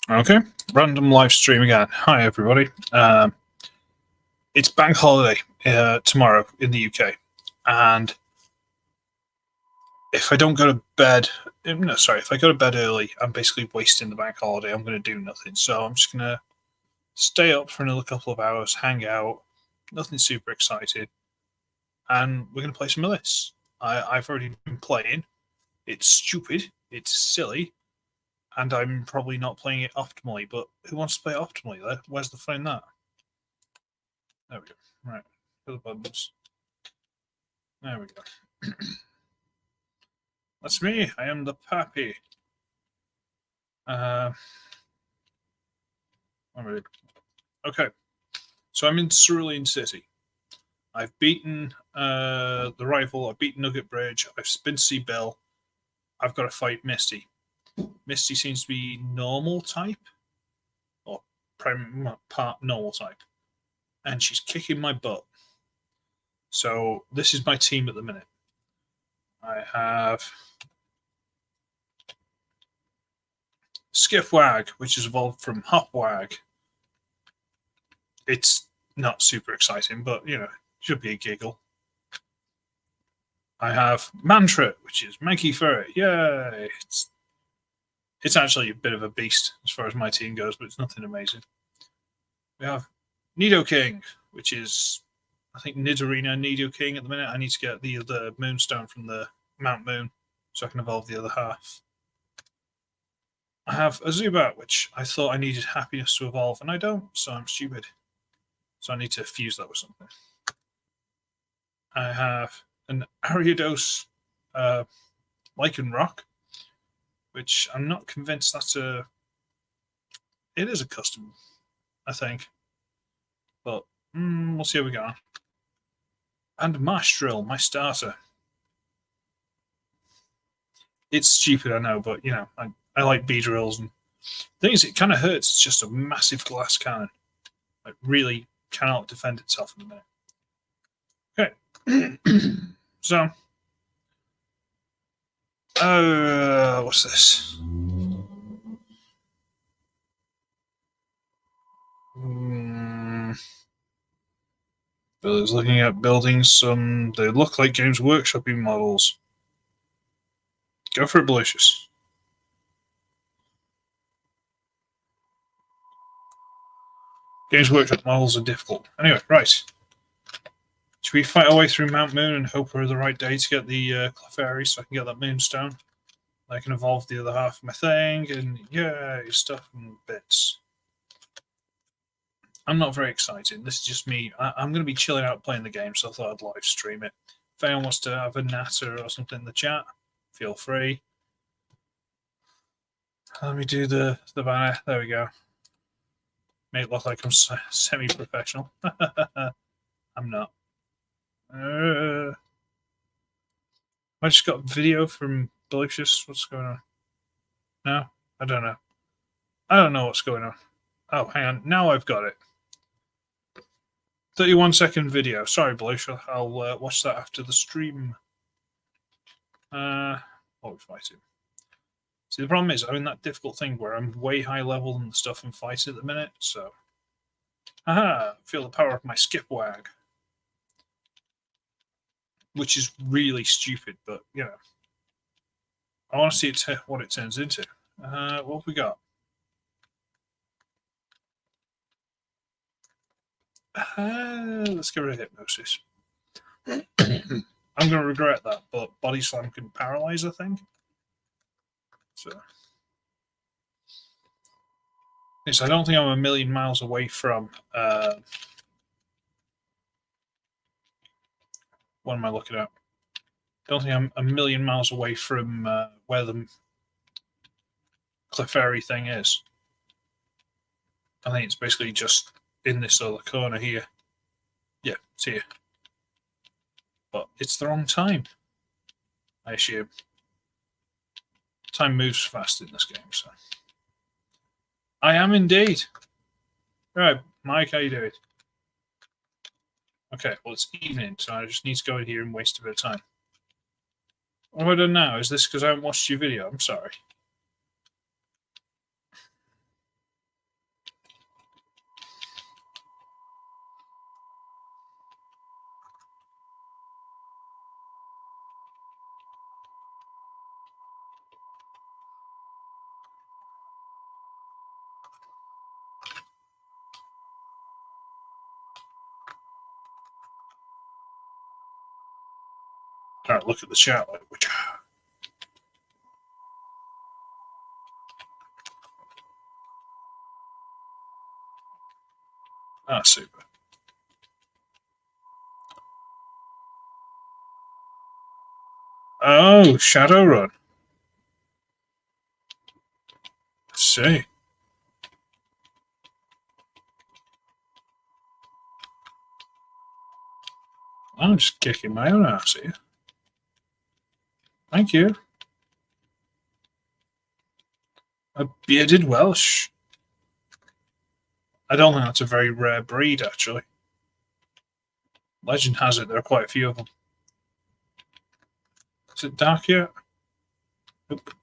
Okay, random live stream again. Hi, everybody. It's bank holiday tomorrow in the UK, and if I don't go to bed, if I go to bed early, I'm basically wasting the bank holiday. I'm going to do nothing, so I'm just going to stay up for another couple of hours, hang out, nothing super exciting, and we're going to play some of this. I've already been playing. It's stupid. It's silly. And I'm probably not playing it optimally, but who wants to play it optimally there? Where's the fun in that? There we go. Right. Hit the buttons. There we go. That's me. I am the pappy. Okay. So I'm in Cerulean City. I've beaten the rival. I've beaten Nugget Bridge. I've been to see Bill. I've got to fight Misty. Misty seems to be normal type, or part normal type, and she's kicking my butt. So this is my team at the minute. I have Skiffwag, which has evolved from Hopwag. It's not super exciting, but should be a giggle. I have Mantra, which is Maggie Ferret. Yay! It's actually a bit of a beast as far as my team goes, but it's nothing amazing. We have Nidoking, which is, I think, Nidorina Nidoking at the minute. I need to get the other Moonstone from the Mount Moon so I can evolve the other half. I have a Zubat, which I thought I needed happiness to evolve, and I don't, so I'm stupid. So I need to fuse that with something. I have an Ariados Lycanroc, which I'm not convinced that's a... It is a custom, I think. But we'll see how we go. And Marshrill, my starter. It's stupid, I know, but, I like Beedrills. And the thing is, it kind of hurts. It's just a massive glass cannon. It really cannot defend itself in a minute. Okay. So, what's this? Billy's looking at building some, they look like Games Workshop models. Go for it, Balucious. Games Workshop models are difficult. Anyway, right. Should we fight our way through Mount Moon and hope we're the right day to get the Clefairy so I can get that Moonstone? I can evolve the other half of my thing and yay, stuff and bits. I'm not very excited. This is just me. I'm going to be chilling out playing the game, so I thought I'd live stream it. If anyone wants to have a natter or something in the chat, feel free. Let me do the banner. There we go. Make it look like I'm semi-professional. I'm not. I just got video from Balucious. What's going on? No? I don't know. I don't know what's going on. Oh, hang on. Now I've got it. 31-second video. Sorry, Balucious. I'll watch that after the stream. What are we fighting? See, the problem is I'm in that difficult thing where I'm way high level than the stuff I'm fighting at the minute, so... Aha! Feel the power of my Skipwag. Which is really stupid, but, I want to see what it turns into. What have we got? Let's get rid of Hypnosis. I'm going to regret that, but Body Slam can paralyze, I think. So, yes, I don't think I'm a million miles away from... what am I looking at? Don't think I'm a million miles away from where the Clefairy thing is. I think it's basically just in this other corner here. Yeah, it's here. But it's the wrong time, I assume. Time moves fast in this game, so. I am indeed. Right, Mike, how you doing? Okay, well, it's evening, so I just need to go in here and waste a bit of time. What have I done now? Is this because I haven't watched your video? I'm sorry. trying to look at the chat. Like, which... Ah, super. Oh, Shadowrun. Let's see. I'm just kicking my own ass here. Thank you. A bearded Welsh. I don't think that's a very rare breed, actually. Legend has it there are quite a few of them. Is it dark yet? Nope.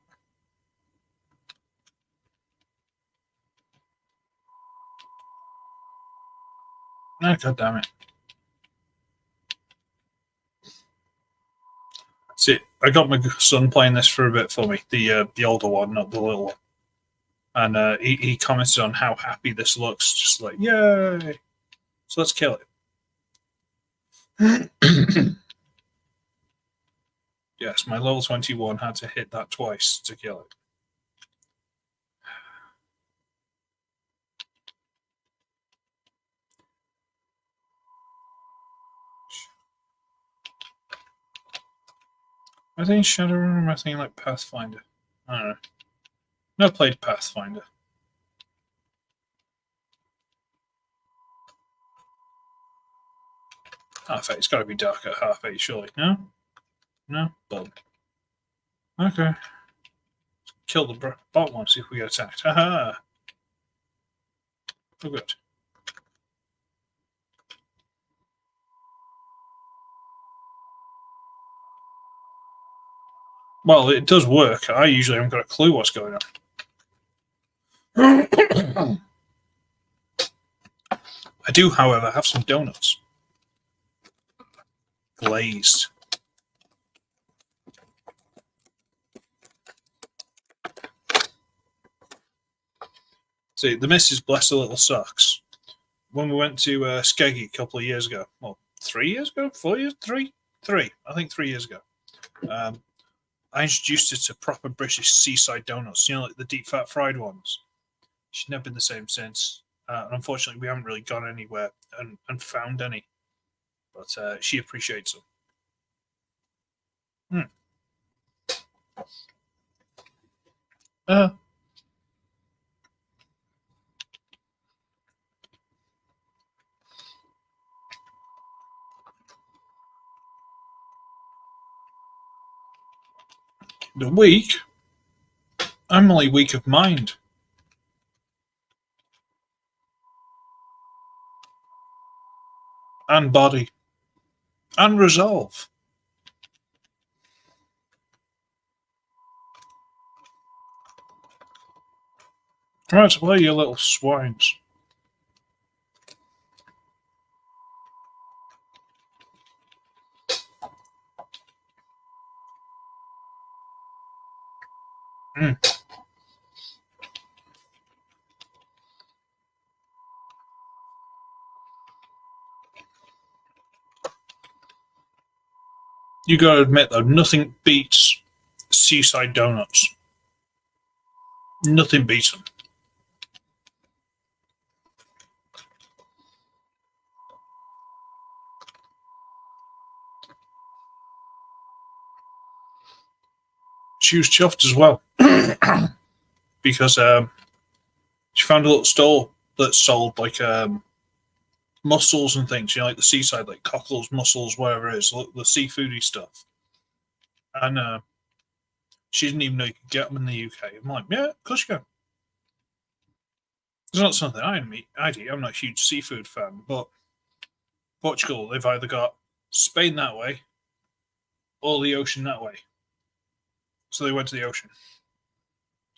Ah, God damn it. See, I got my son playing this for a bit for me, the older one, not the little one. And he commented on how happy this looks, just like, yay! So let's kill it. Yes, my level 21 had to hit that twice to kill it. I think Shadowrun, or I think like Pathfinder. I don't know. Never played Pathfinder. Half-8. It's got to be dark at half-8, surely. No? No? Bug. Okay. Kill the bot one, see if we get attacked. Haha! Oh, good. Well, it does work. I usually haven't got a clue what's going on. I do, however, have some donuts. Glazed. See, the missus, bless her little socks. When we went to Skeggy a couple of years ago, well, 3 years ago? 4 years? Three? I think 3 years ago. I introduced her to proper British seaside donuts, you know, like the deep fat fried ones. She's never been the same since. Unfortunately, we haven't really gone anywhere and found any. But she appreciates them. The weak? I'm only weak of mind. And body. And resolve. Right away, you little swines. You gotta admit, though, nothing beats seaside donuts. Nothing beats them. She was chuffed as well because she found a little store that sold like mussels and things, you know, like the seaside, like cockles, mussels, whatever it is, the seafoody stuff. And she didn't even know you could get them in the UK. I'm like, yeah, of course you can. It's not something I'd eat. I'm not a huge seafood fan, but Portugal, they've either got Spain that way or the ocean that way. So they went to the ocean.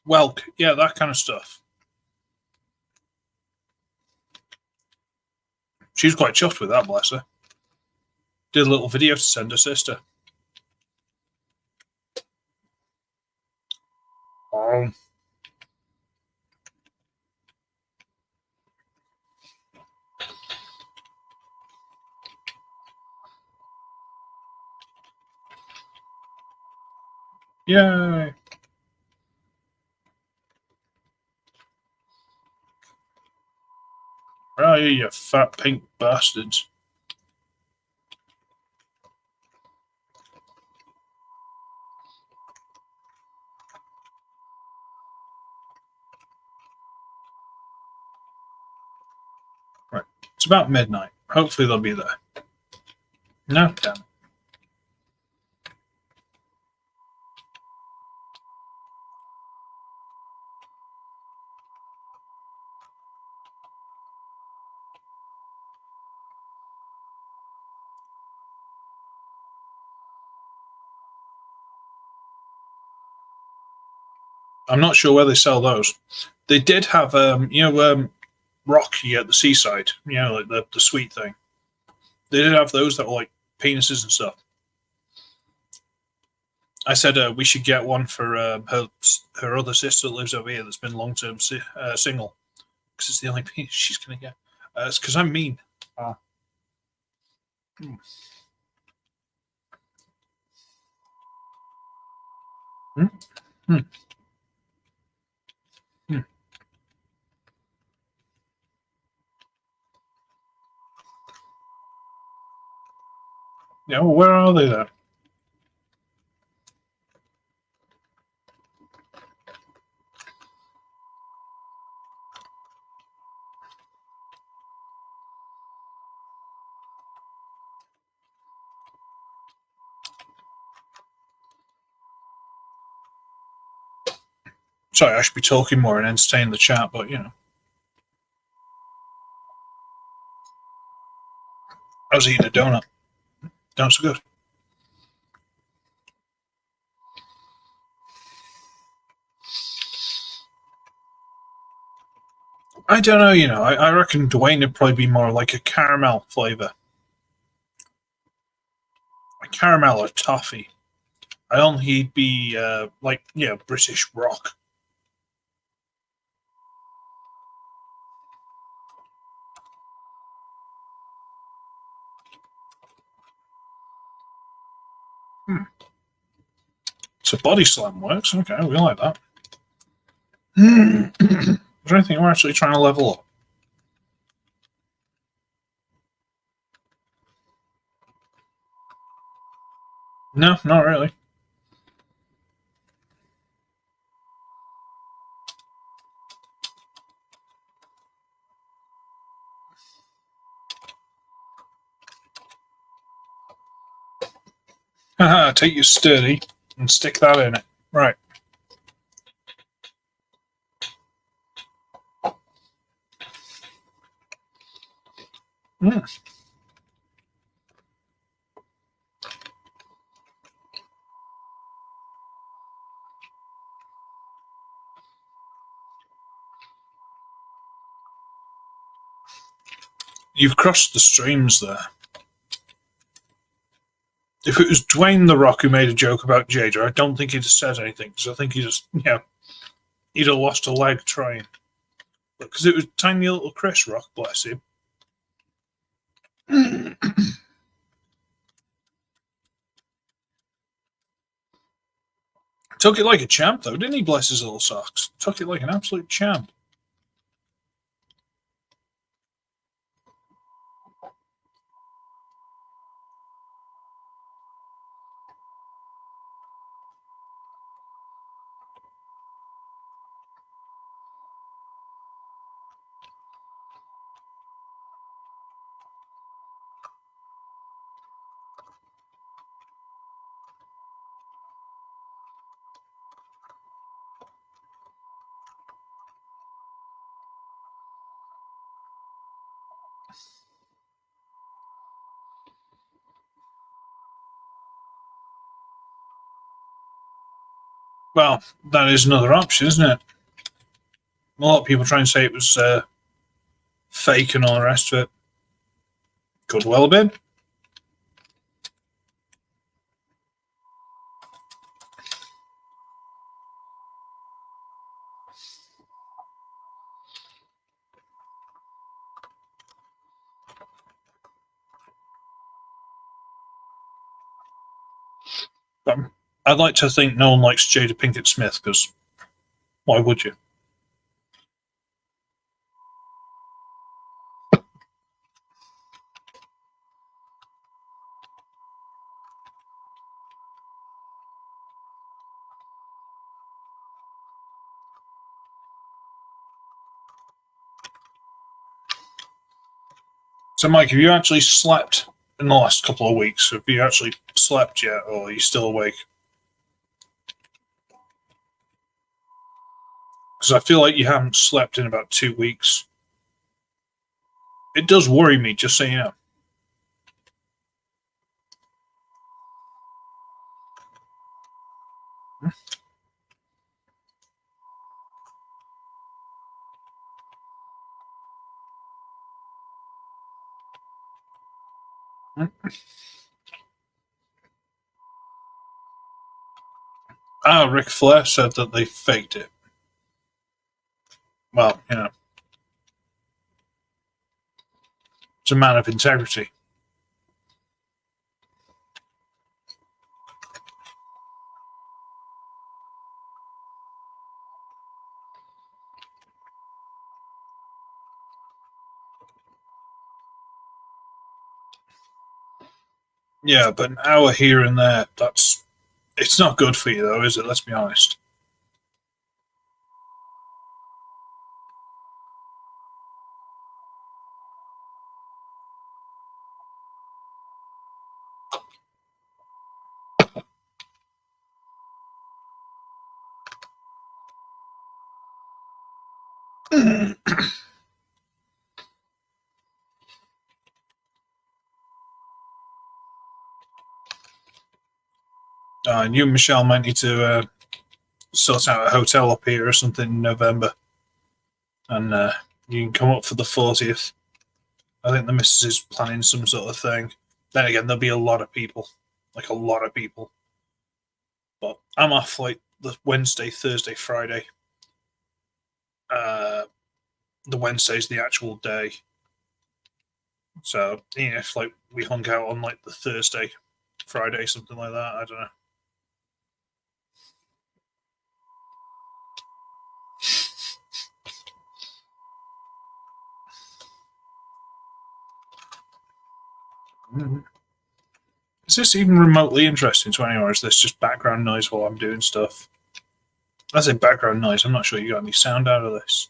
Whelk, yeah, that kind of stuff. She was quite chuffed with that, bless her. Did a little video to send her sister. Yay! Where are you fat pink bastards? Right. It's about midnight. Hopefully they'll be there. No, damn it. I'm not sure where they sell those. They did have, Rocky at the seaside, like the sweet thing. They did have those that were like penises and stuff. I said we should get one for her other sister that lives over here that's been long term single, because it's the only penis she's gonna get. It's because I'm mean. Hmm. Hmm. Hmm. Hmm. Yeah, well, where are they then? Sorry, I should be talking more and entertaining the chat, but I was eating a donut. Donuts are good. I don't know, I reckon Dwayne would probably be more like a caramel flavour. A caramel or toffee. I don't think he'd be British rock. Hmm. So body slam works. Okay, we like that. Is there anything we're actually trying to level up? No, not really. Haha, take your sturdy and stick that in it. Right. Mm. You've crossed the streams there. If it was Dwayne the Rock who made a joke about Jada, I don't think he'd have said anything, because I think he'd have lost a leg trying. Because it was tiny little Chris Rock, bless him. Took it like a champ, though, didn't he? Bless his little socks. Took it like an absolute champ. Well, that is another option, isn't it? A lot of people try and say it was fake and all the rest of it. Could well have been. I'd like to think no one likes Jada Pinkett Smith, because why would you? So, Mike, have you actually slept in the last couple of weeks? Have you actually slept yet, or are you still awake? Because I feel like you haven't slept in about 2 weeks. It does worry me, just so you know. Ric Flair said that they faked it. Well, you know, it's a man of integrity. Yeah, but an hour here and there, it's not good for you, though, is it? Let's be honest. And you and Michelle might need to sort out a hotel up here or something in November, and you can come up for the 40th. I think the missus is planning some sort of thing. Then again, there'll be a lot of people, like a lot of people. But I'm off like the Wednesday, Thursday, Friday. The Wednesday's the actual day. So, if like we hung out on like the Thursday, Friday, something like that, I don't know. Is this even remotely interesting to anyone, or is this just background noise while I'm doing stuff? I say background noise, I'm not sure you got any sound out of this.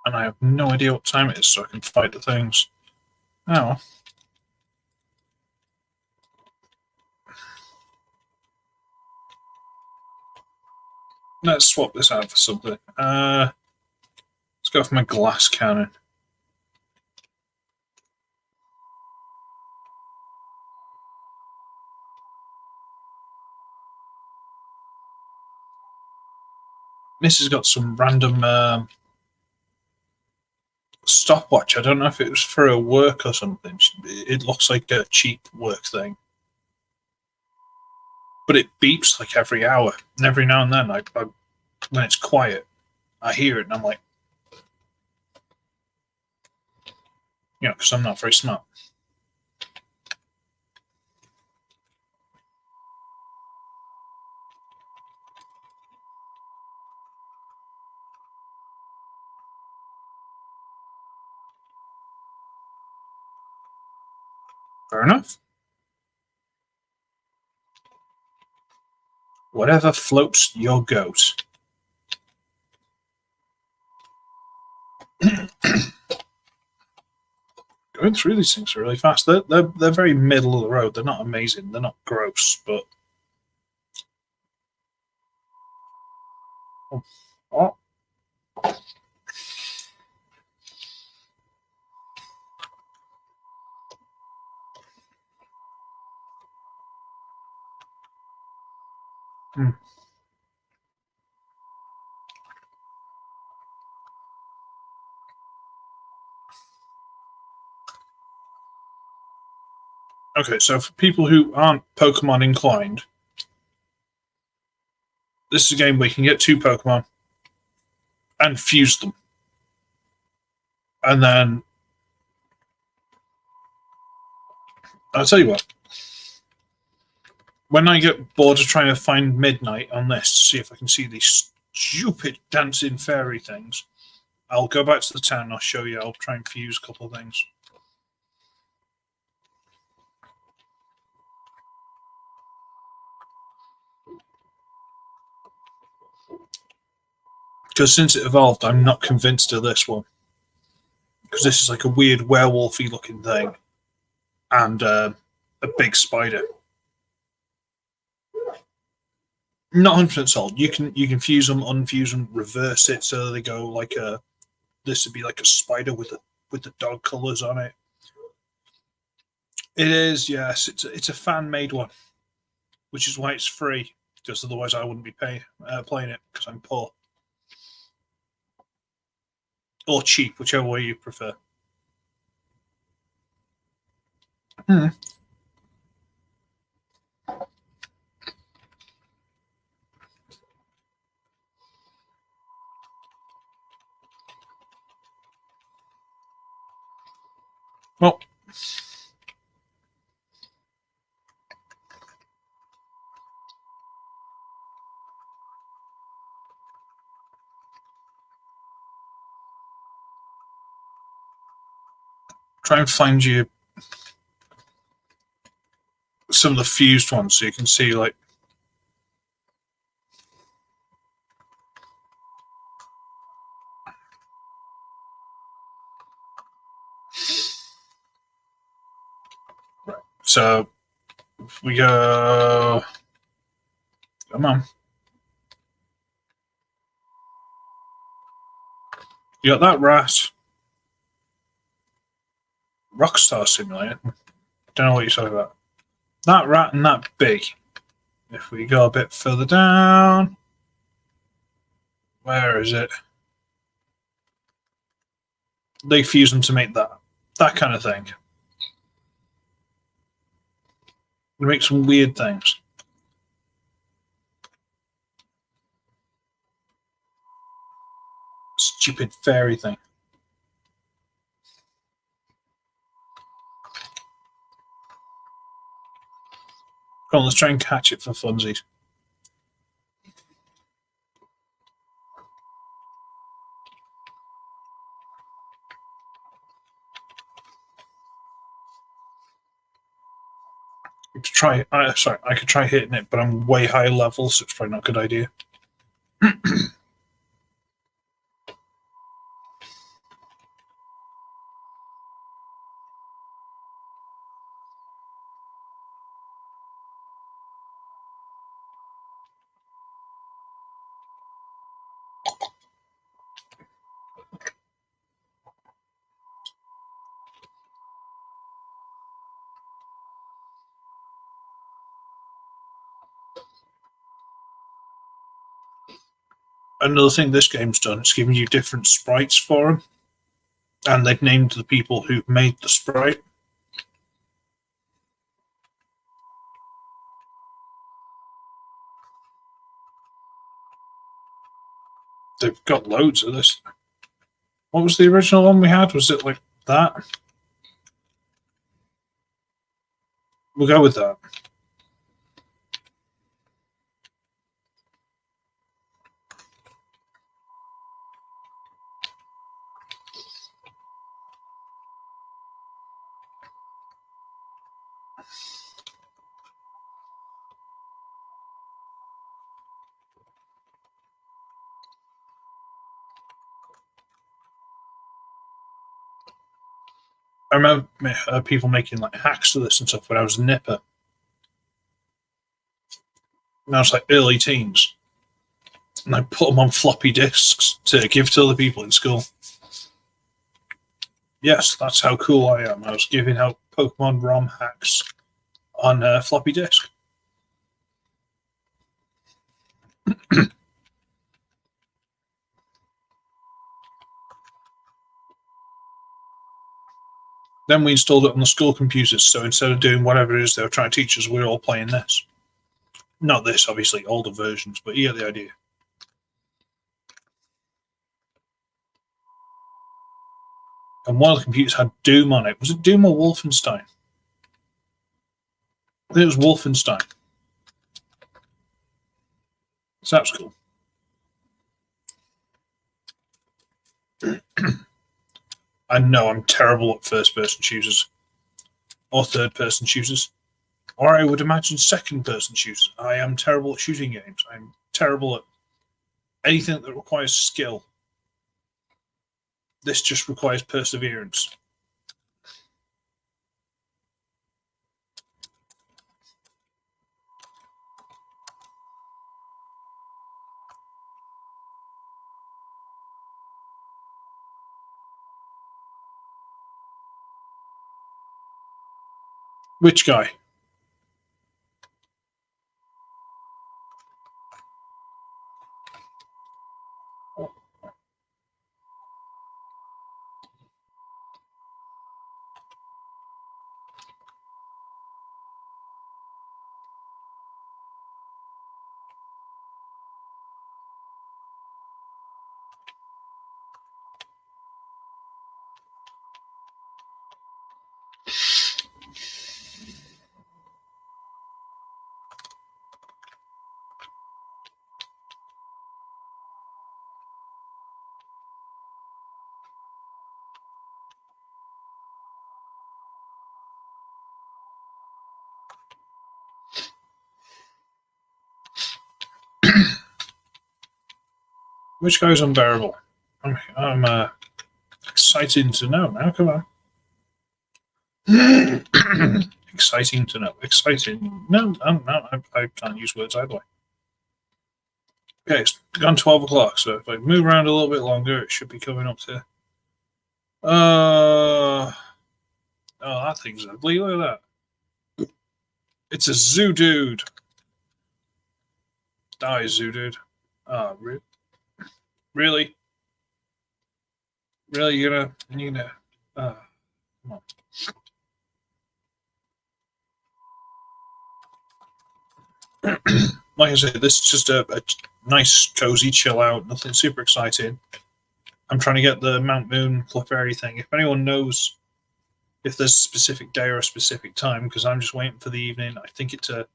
And I have no idea what time it is, so I can fight the things. Oh. Let's swap this out for something. Let's go for my glass cannon. This has got some random stopwatch. I don't know if it was for a work or something. It looks like a cheap work thing. But it beeps like every hour. And every now and then, when it's quiet, I hear it and I'm like, because I'm not very smart. Fair enough. Whatever floats your goat. Going through these things really fast. They're very middle of the road. They're not amazing. They're not gross, but oh. Hmm. Okay, so for people who aren't Pokemon inclined, this is a game where you can get 2 Pokemon and fuse them. And then I'll tell you what. When I get bored of trying to find midnight on this to see if I can see these stupid dancing fairy things, I'll go back to the town and I'll show you. I'll try and fuse a couple of things. Because since it evolved, I'm not convinced of this one. Because this is like a weird werewolfy looking thing. And a big spider. Not 100% sold. You can fuse them, unfuse them, reverse it so they go like a. This would be like a spider with the dog colours on it. It is, yes. It's a fan made one, which is why it's free. Because otherwise, I wouldn't be playing it because I'm poor or cheap, whichever way you prefer. Well, try and find you some of the fused ones so you can see like. Right. So we go. Come on. You got that rat. Rockstar Simulator. Don't know what you're talking about. That rat and that big. If we go a bit further down. Where is it? They fuse them to make that kind of thing. They make some weird things. Stupid fairy thing. Come on, let's try and catch it for funsies. I could try hitting it, but I'm way higher level, so it's probably not a good idea. Another thing this game's done, it's giving you different sprites for them, and they've named the people who made the sprite. They've got loads of this. What was the original one we had? Was it like that? We'll go with that. I remember people making like hacks to this and stuff when I was a nipper. And I was like early teens. And I put them on floppy disks to give to other people in school. Yes, that's how cool I am. I was giving out Pokemon ROM hacks on a floppy disk. Then we installed it on the school computers, so instead of doing whatever it is they were trying to teach us, we were all playing this. Not this, obviously, older versions, but you get the idea. And one of the computers had Doom on it. Was it Doom or Wolfenstein? I think it was Wolfenstein. So that was cool. I know I'm terrible at first-person shooters. Or third-person shooters. Or I would imagine second-person shooters. I am terrible at shooting games. I'm terrible at anything that requires skill. This just requires perseverance. Which guy? Which guy's unbearable? I'm excited to know now. Come on. Exciting to know. Exciting. No, I can't use words either way. Okay, it's gone 12 o'clock, so if I move around a little bit longer, it should be coming up to. Oh, that thing's ugly. Look at that. It's a zoo dude. Die, zoo dude. Oh, really? Really? You're gonna. Come on. Like I said, this is just a nice, cozy chill out. Nothing super exciting. I'm trying to get the Mount Moon Clefairy thing. If anyone knows if there's a specific day or a specific time, because I'm just waiting for the evening. I think it's a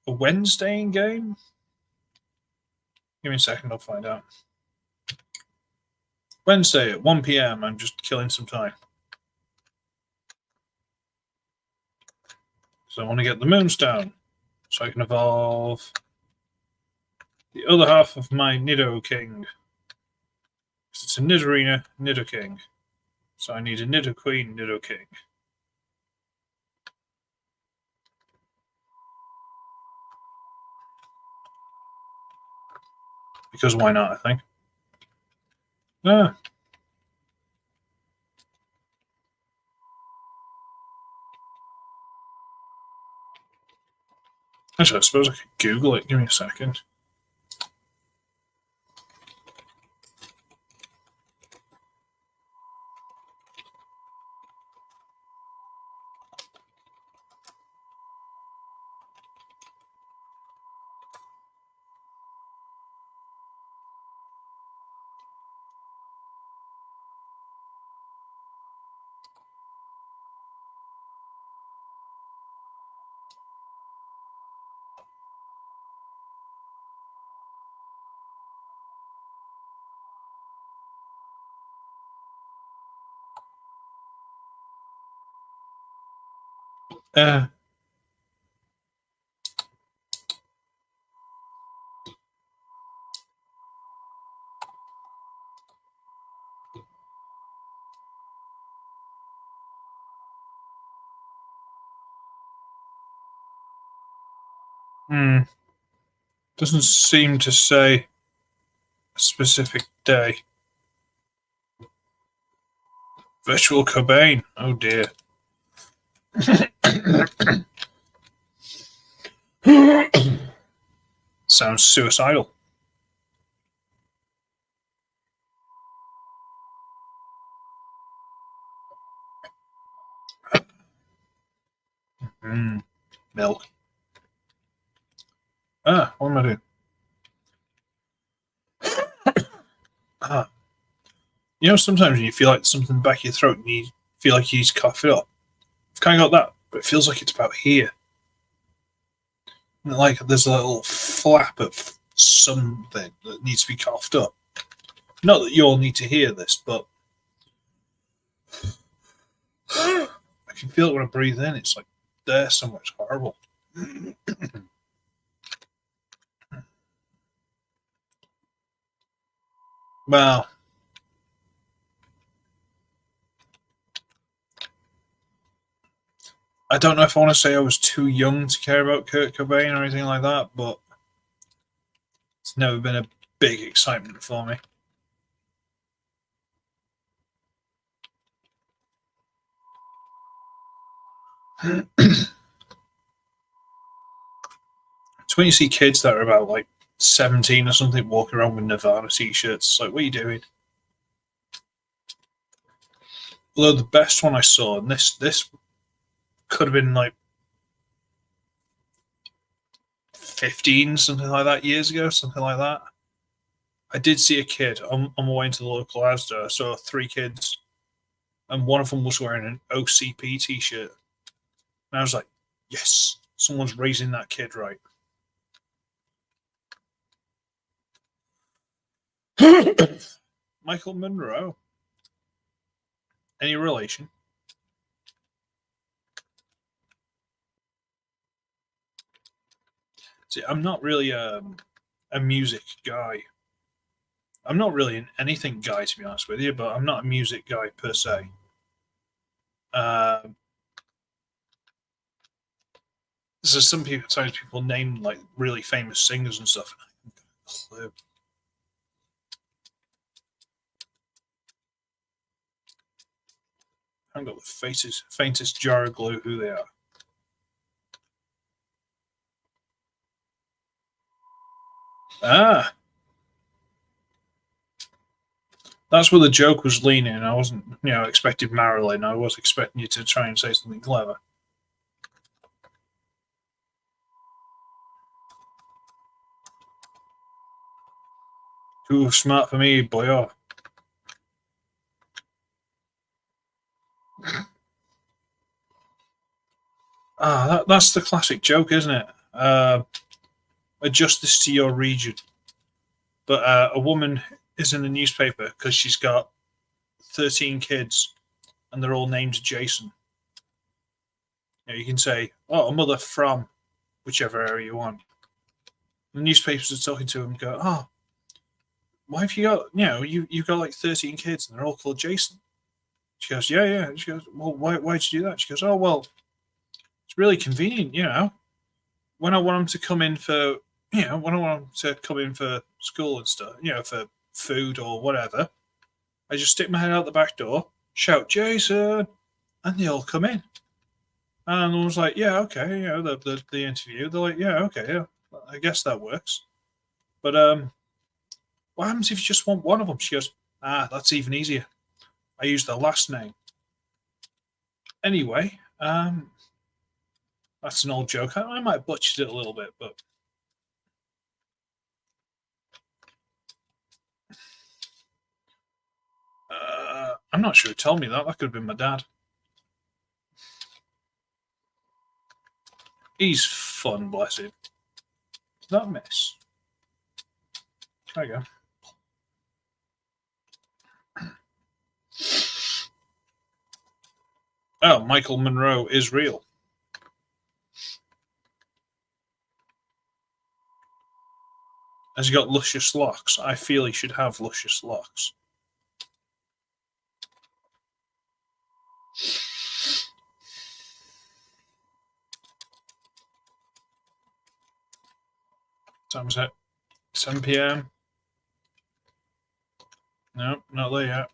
Wednesday in game. Give me a second, I'll find out. Wednesday at 1 p.m. I'm just killing some time. So I want to get the Moonstone so I can evolve the other half of my Nidoking. It's a Nidorina, Nidoking. So I need a Nidoqueen, Nidoking. Because why not, I think. Actually, I suppose I could Google it. Give me a second. Doesn't seem to say a specific day. Virtual Cobain. Oh dear. Sounds suicidal. Milk. What am I doing? You know, sometimes when you feel like something in the back of your throat and you feel like you need to cough it up. I've kind of got that, but it feels like it's about here. And like there's a little flap of something that needs to be coughed up. Not that you all need to hear this, but I can feel it when I breathe in. It's like there somewhere. It's horrible. Well, I don't know if I want to say I was too young to care about Kurt Cobain or anything like that, but it's never been a big excitement for me. It's when you see kids that are about like 17 or something walking around with Nirvana t-shirts. It's like, what are you doing? Although the best one I saw, and this could have been like 15, something like that, years ago, something like that. I did see a kid on my way into the local Asda. I saw 3 kids, and one of them was wearing an OCP t-shirt. And I was like, yes, someone's raising that kid right. Michael Monroe. Any relation? See, I'm not really a music guy. I'm not really an anything guy, to be honest with you, but I'm not a music guy per se. So sometimes people name like really famous singers and stuff. And I haven't got a clue. I haven't got the faintest jar of glue who they are. Ah, that's where the joke was leaning. I wasn't, expecting Marilyn. I was expecting you to try and say something clever. Too smart for me, boy. That's the classic joke, isn't it? Adjust this to your region. But a woman is in the newspaper because she's got 13 kids and they're all named Jason. You can say, oh, a mother from whichever area you want. The newspapers are talking to him and go, oh, why have you got, you've got like 13 kids and they're all called Jason. She goes, yeah. She goes, well, why'd you do that? She goes, oh, well, it's really convenient, when I want them to come in for, when I want them to come in for school and stuff, for food or whatever, I just stick my head out the back door, shout, Jason, and they all come in. And I was like, yeah, okay, the interview. They're like, yeah, okay, yeah, I guess that works. But what happens if you just want one of them? She goes, that's even easier. I use their last name. Anyway, that's an old joke. I might have butchered it a little bit, but I'm not sure who told me that. That could have been my dad. He's fun, bless him. Is that a miss? There you go. Oh, Michael Monroe is real. Has he got luscious locks? I feel he should have luscious locks. Time's at 7 p.m. Nope, not there yet.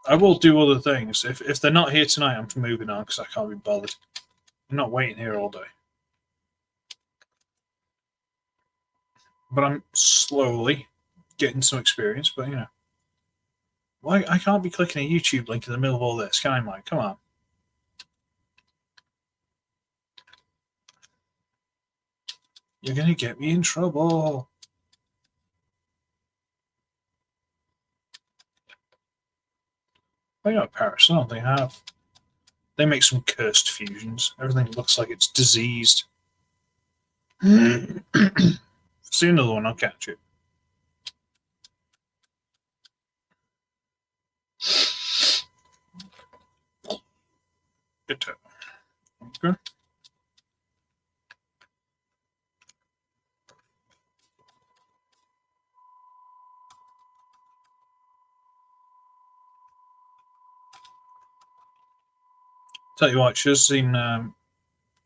I will do other things. If they're not here tonight, I'm moving on because I can't be bothered. I'm not waiting here all day. But I'm slowly getting some experience. But why I can't be clicking a YouTube link in the middle of all this, can I, Mike? Come on. You're going to get me in trouble. They got Paris. I don't think I have. They make some cursed fusions. Everything looks like it's diseased. See another one, I'll catch it. Good turn. Okay. Tell you what, should have seen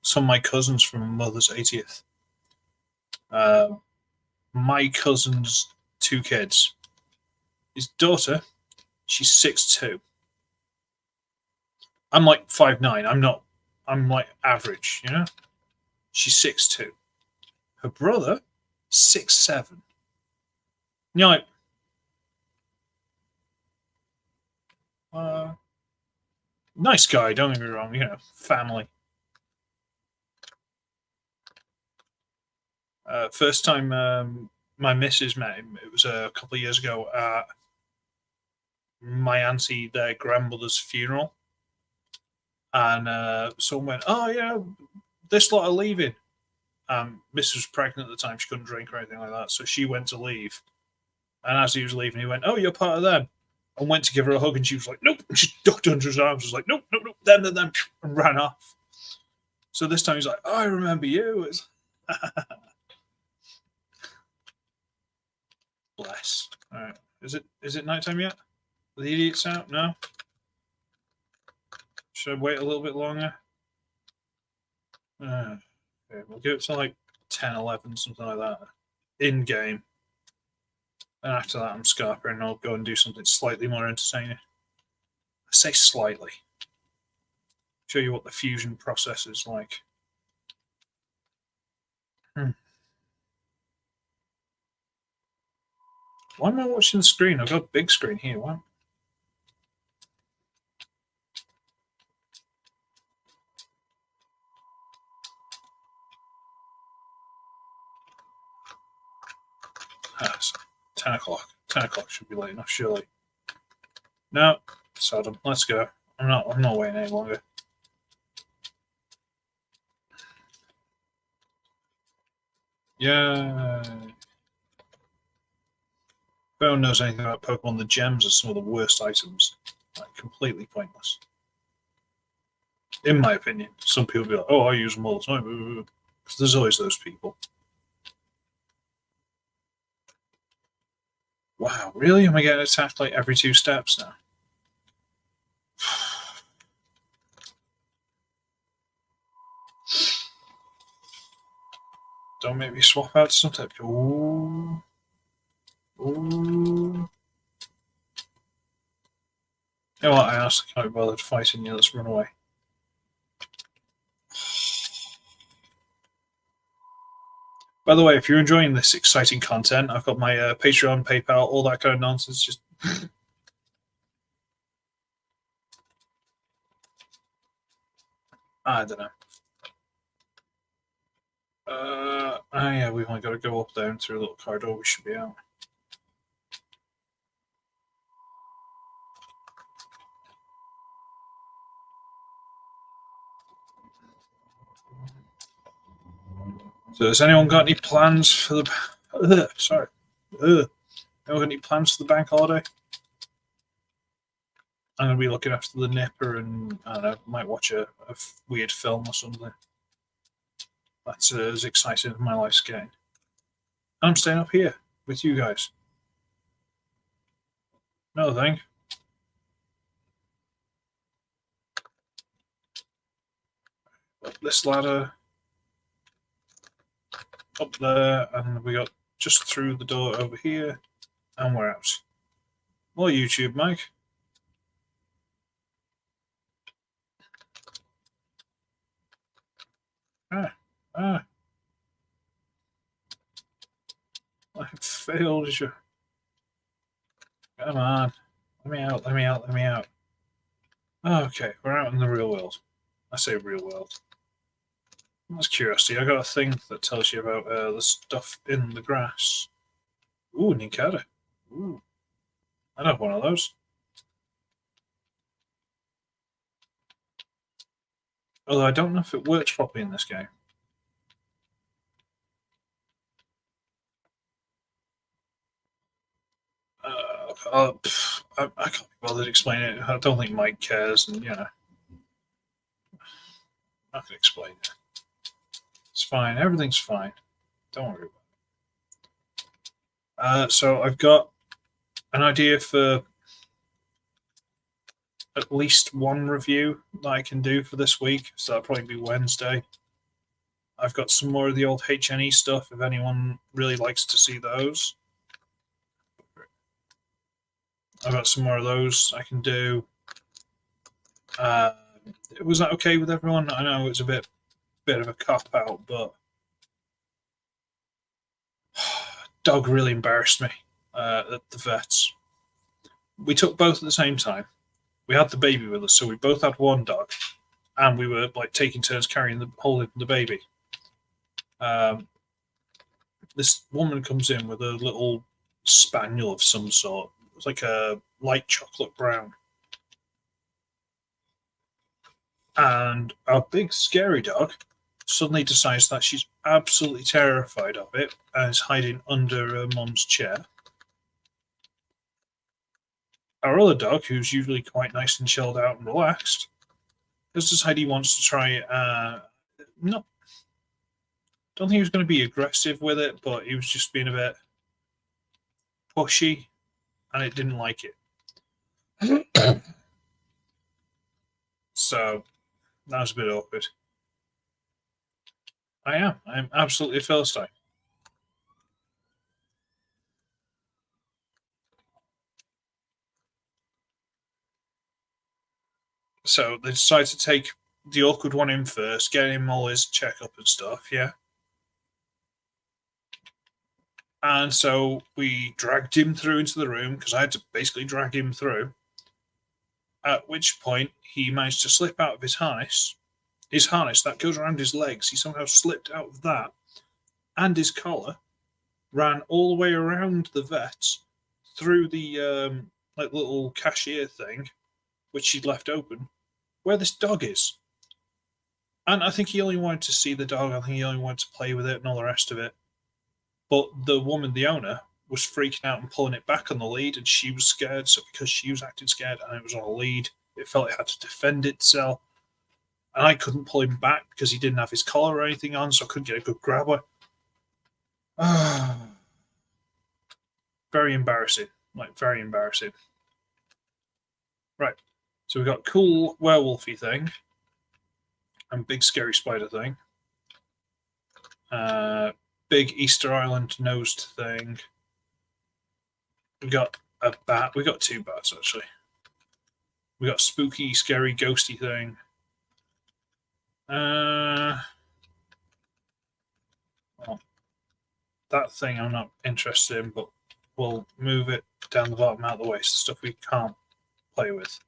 some of my cousins from my mother's 80th. My cousin's 2 kids. His daughter, she's 6'2". I'm like 5'9". I'm like average, you know? She's 6'2". Her brother, 6'7". You're like, nice guy, don't get me wrong, you know, family. First time my missus met him, it was a couple of years ago at my auntie, their grandmother's funeral. And someone went, "Oh, yeah, this lot are leaving." Miss was pregnant at the time. She couldn't drink or anything like that. So she went to leave. And as he was leaving, he went, "Oh, you're part of them." And went to give her a hug. And she was like, "Nope." And she ducked under his arms. Was like, "Nope, nope, nope. Them, and ran off. So this time he's like, "Oh, I remember you." It's bless. All right. Is it nighttime yet? Are the idiots out? No? Should I wait a little bit longer? Okay, we'll give it to like 10, 11, something like that. In game. And after that, I'm Scarper and I'll go and do something slightly more entertaining. I say slightly. Show you what the fusion process is like. Why am I watching the screen? I've got a big screen here. Why? It's 10 o'clock. 10 o'clock should be late enough, surely. No, Sodom. Let's go. I'm not waiting any longer. Yeah. If anyone knows anything about Pokemon, the gems are some of the worst items. Like, completely pointless. In my opinion. Some people be like, "Oh, I use them all the time." Because there's always those people. Wow, really? Am I getting attacked like every 2 steps now? Don't make me swap out to some type. Ooh. Ooh. You know what? I honestly can't be bothered fighting you. Let's run away. By the way, if you're enjoying this exciting content, I've got my Patreon, PayPal, all that kind of nonsense. Just I don't know. Yeah, we've only got to go up there and through a little corridor. We should be out. So, has anyone got any plans for the? Sorry. Anyone got any plans for the bank holiday? I'm going to be looking after the nipper and I don't know, might watch a weird film or something. That's as exciting as my life's getting. I'm staying up here with you guys. No thing. Up this ladder. Up there, and we got just through the door over here, and we're out. More YouTube, Mike. I failed you. Come on. Let me out, let me out, let me out. Okay, we're out in the real world. I say real world. That's curiosity. I got a thing that tells you about the stuff in the grass. Ooh, Ninkada. Ooh, I'd have one of those. Although I don't know if it works properly in this game. I can't be bothered explaining it. I don't think Mike cares, and I can explain it. It's fine. Everything's fine. Don't worry about it. So I've got an idea for at least one review that I can do for this week. So that'll probably be Wednesday. I've got some more of the old HNE stuff if anyone really likes to see those. I've got some more of those I can do. Was that okay with everyone? I know it's a bit of a cop out, but dog really embarrassed me at the vets. We took both at the same time. We had the baby with us, so we both had one dog, and we were like taking turns holding the baby. This woman comes in with a little spaniel of some sort. It's like a light chocolate brown. And our big scary dog suddenly decides that she's absolutely terrified of it and is hiding under her mum's chair. Our other dog, who's usually quite nice and chilled out and relaxed, has decided he wants to try. Not, don't think he was going to be aggressive with it, but he was just being a bit pushy, and it didn't like it. So that was a bit awkward. I am. I'm absolutely a Philistine. So they decided to take the awkward one in first, get him all his checkup and stuff, yeah. And so we dragged him through into the room because I had to basically drag him through. At which point he managed to slip out of his harness. His harness that goes around his legs, he somehow slipped out of that, and his collar ran all the way around the vet through the like little cashier thing, which she'd left open, where this dog is. And I think he only wanted to see the dog. I think he only wanted to play with it and all the rest of it. But the woman, the owner, was freaking out and pulling it back on the lead, and she was scared. So because she was acting scared and it was on a lead, it felt it had to defend itself. And I couldn't pull him back because he didn't have his collar or anything on, so I couldn't get a good grabber. Very embarrassing. Like, very embarrassing. Right. So we got cool werewolfy thing and big scary spider thing. Big Easter Island nosed thing. We got a bat. We got two bats actually. We got spooky, scary, ghosty thing. Well, that thing I'm not interested in, but we'll move it down the bottom out of the way. So stuff we can't play with.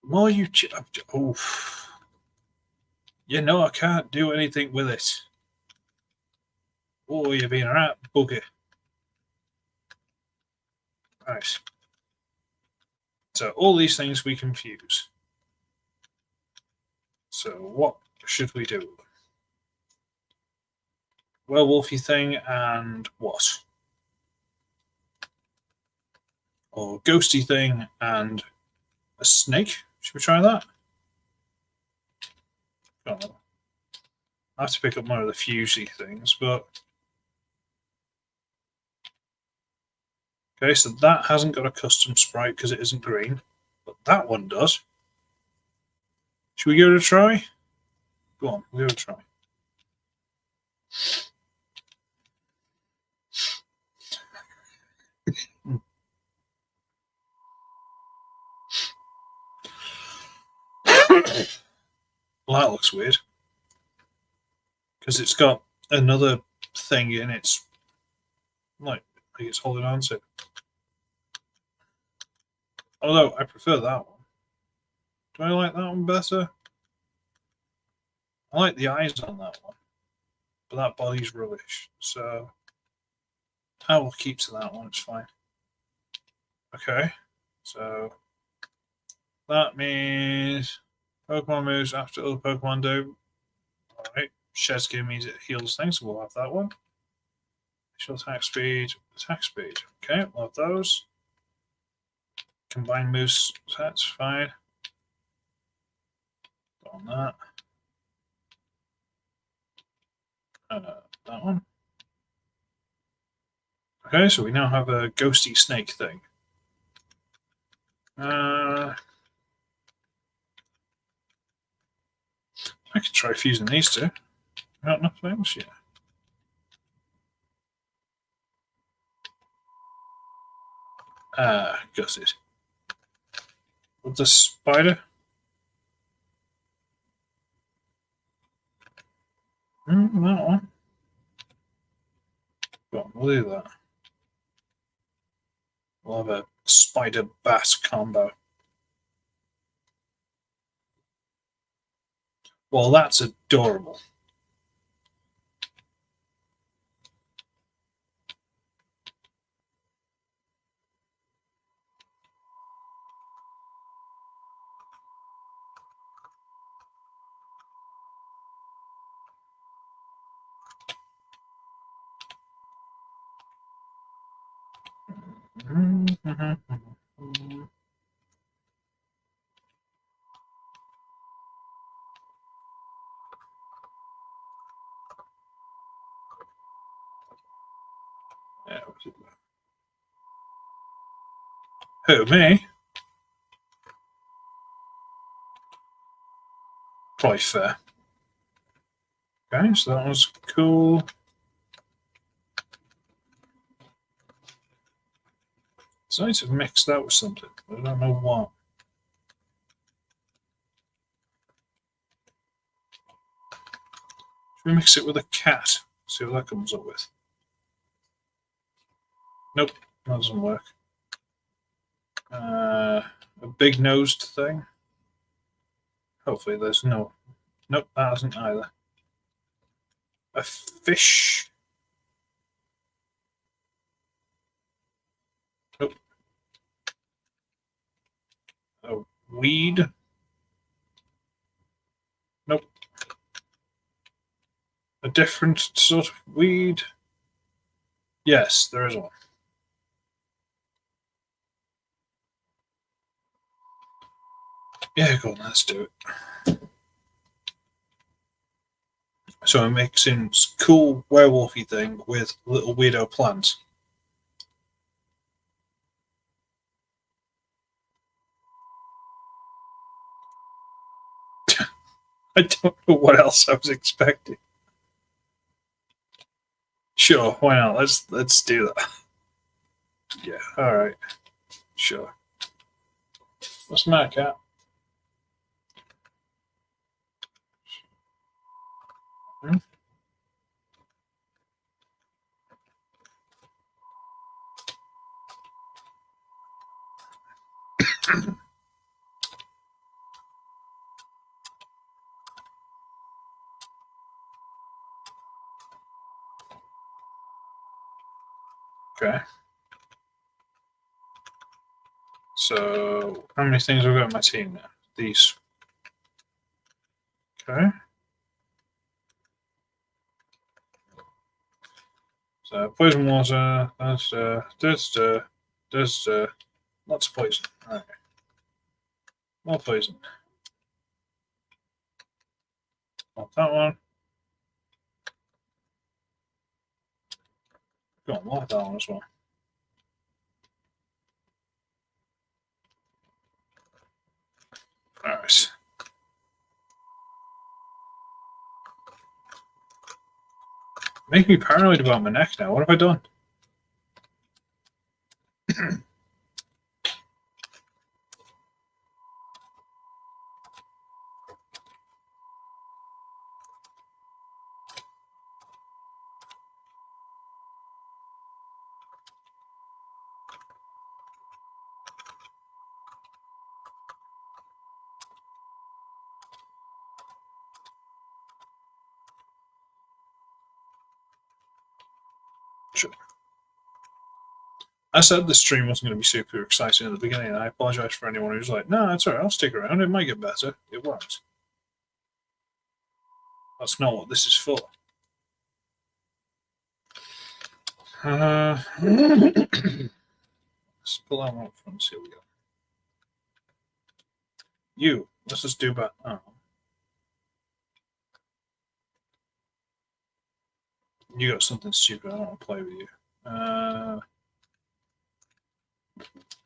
More you. Oh. You know I can't do anything with it. Oh, you're being a rat bugger. Right. So all these things we confuse. So what should we do? Werewolfy thing and what? Or ghosty thing and a snake? Should we try that? I have to pick up more of the fusey things, but okay, so that hasn't got a custom sprite because it isn't green, but that one does. Should we give it a try? Go on, we'll give it a try. Well, that looks weird because it's got another thing in its like it's holding on to. Although I prefer that one. Do I like that one better? I like the eyes on that one, but that body's rubbish. So I will keep to that one. It's fine. Okay, so that means Pokemon moves after other Pokemon do. Alright, Shed Skin means it heals things, so we'll have that one. Initial attack speed, attack speed. Okay, we'll have those. Combined moves sets, fine. On that. That one. Okay, so we now have a ghosty snake thing. I could try fusing these two. Got nothing else yet. Gutted. With the spider. That one. Go on, we'll do that. We'll have a spider bat combo. Well, that's adorable. Yeah, who, me? Probably fair. Okay, so that was cool. So I need to mix that with something, but I don't know what. Should we mix it with a cat? See what that comes up with. Nope, that doesn't work. A big nosed thing. Hopefully there's no. Nope, that hasn't either. A fish. Nope. A weed. Nope. A different sort of weed. Yes, there is one. Yeah, go on, let's do it. So I'm mixing cool werewolfy thing with little weirdo plants. I don't know what else I was expecting. Sure, why not? Let's do that. Yeah, all right, sure. What's the matter, cat? Hmm? Okay. So, how many things have I got in my team now? These. Okay. So, poison water, that's lots of poison. All right. More poison. Not that one. Got more of that one as well. All right. Make me paranoid about my neck now. What have I done? Sure. I said the stream wasn't going to be super exciting at the beginning, and I apologize for anyone who's like, no, it's alright, I'll stick around, it might get better. It won't. That's not what this is for. Let's pull that one up front, see what we got. You, let's just do that. Oh. You got something stupid, I don't want to play with you.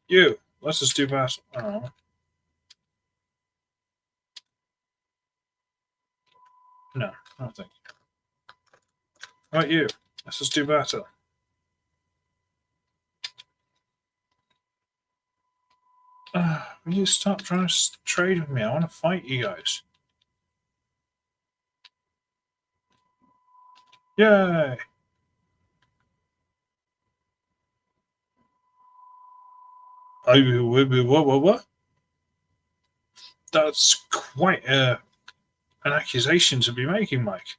You, let's just do that. Oh. No, I don't think. How about you? Let's just do battle. Will you stop trying to trade with me? I want to fight you guys. Yay! What? That's quite an accusation to be making, Mike.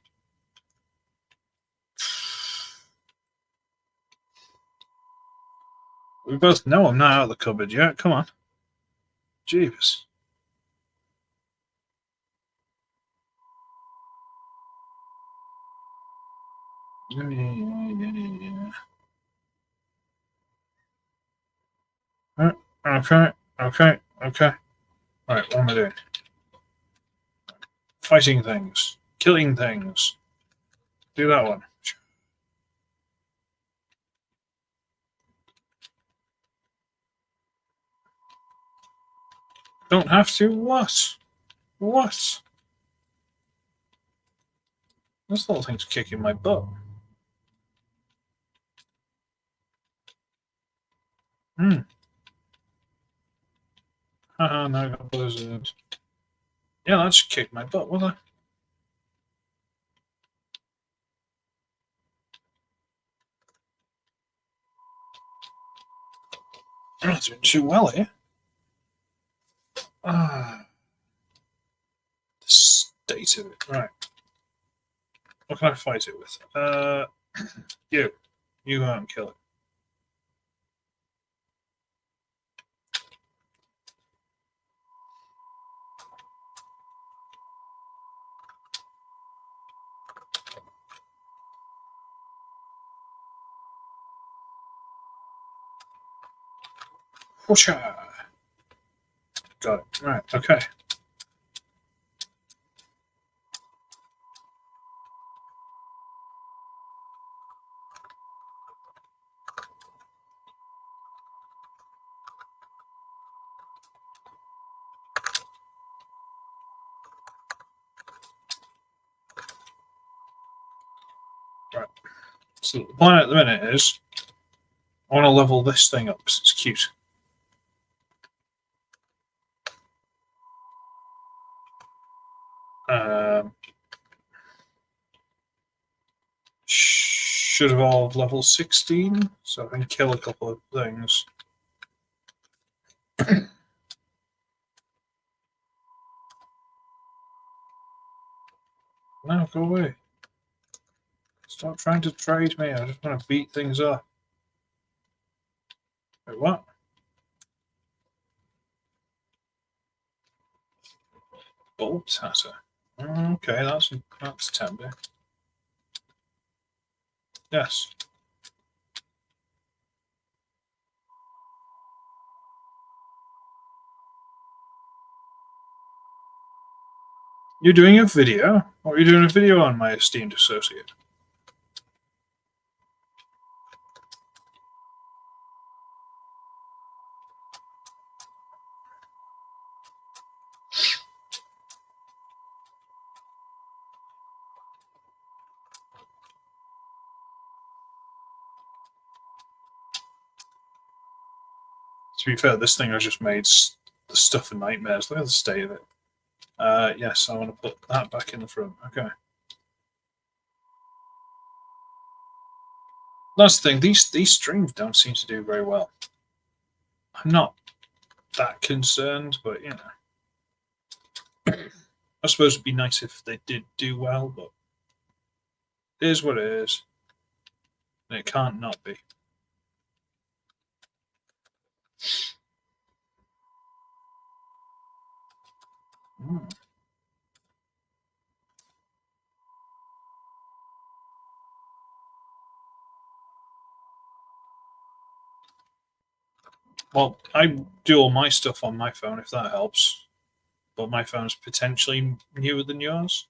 We both know I'm not out of the cupboard yet. Come on. Jeeves. Yeah. Okay. Alright, what am I doing? Fighting things. Killing things. Do that one. Don't have to? What? What? This little thing's kicking my butt. Haha, now I got blizzard. Yeah, that should kick my butt, will I? I'm not doing too well here. The state of it. Right. What can I fight it with? You. You go out and kill it. Whoosha! Got it. Right, okay. Right. So the plan at the minute is I want to level this thing up because it's cute. Should evolve level 16, so I can kill a couple of things. No, go away. Stop trying to trade me. I just want to beat things up. Wait, what? Bolt Tatter. Okay, that's tempting. Yes. You're doing a video? What are you doing a video on, my esteemed associate? To be fair, this thing I just made the stuff of nightmares. Look at the state of it. Yes, I want to put that back in the front. Okay. That's the thing. These streams don't seem to do very well. I'm not that concerned, but you know, I suppose it'd be nice if they did do well. But it is what it is. And it can't not be. Mm. Well, I do all my stuff on my phone if that helps. But my phone's potentially newer than yours.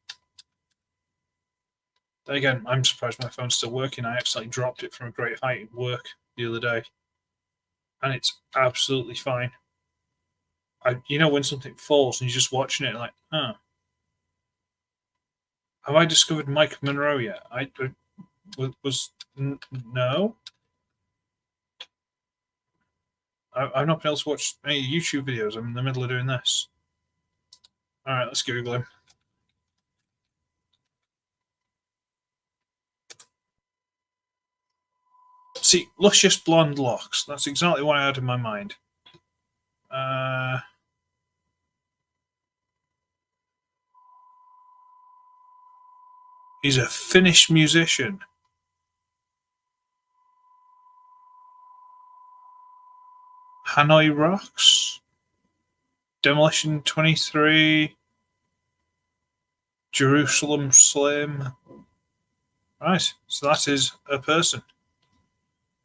Then again, I'm surprised my phone's still working. I accidentally dropped it from a great height at work the other day, and it's absolutely fine. You know when something falls and you're just watching it like, huh, have I discovered Mike Monroe yet? I was no. I've not been able to watch any YouTube videos. I'm in the middle of doing this. All right, let's Google him. See, luscious blonde locks. That's exactly what I had in my mind. He's a Finnish musician. Hanoi Rocks. Demolition 23. Jerusalem Slim. Right, so that is a person.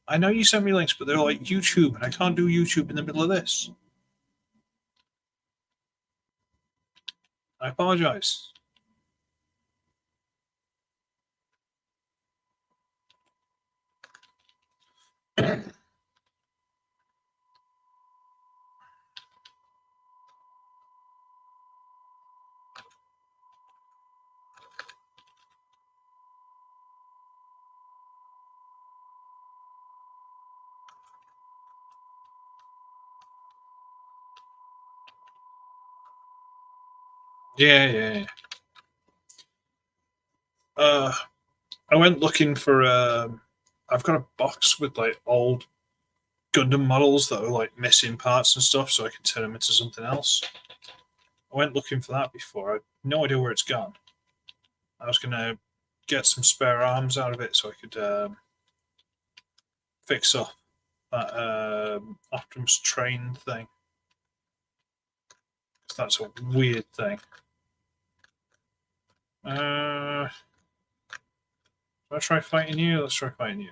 I know you sent me links, but they're like YouTube, and I can't do YouTube in the middle of this. I apologize. Yeah. Uh, I went looking for. I've got a box with like old Gundam models that are like missing parts and stuff, so I can turn them into something else. I went looking for that before. I had no idea where it's gone. I was gonna get some spare arms out of it so I could fix up that Optimus train thing. That's a weird thing. Should I try fighting you? Let's try fighting you.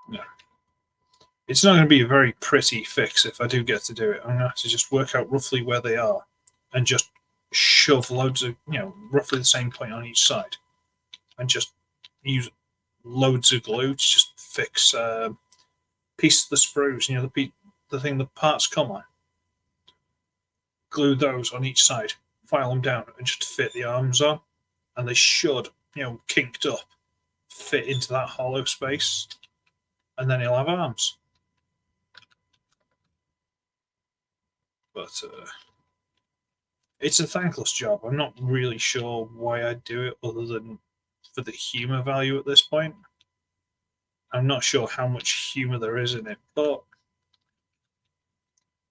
No. It's not going to be a very pretty fix if I do get to do it. I'm going to have to just work out roughly where they are and just shove loads of, roughly the same point on each side and just use loads of glue to just fix pieces of the sprues, the thing the parts come on. Glue those on each side, file them down, and just fit the arms on. And they should, kinked up, fit into that hollow space. And then he'll have arms. But it's a thankless job. I'm not really sure why I do it other than for the humor value at this point. I'm not sure how much humor there is in it, but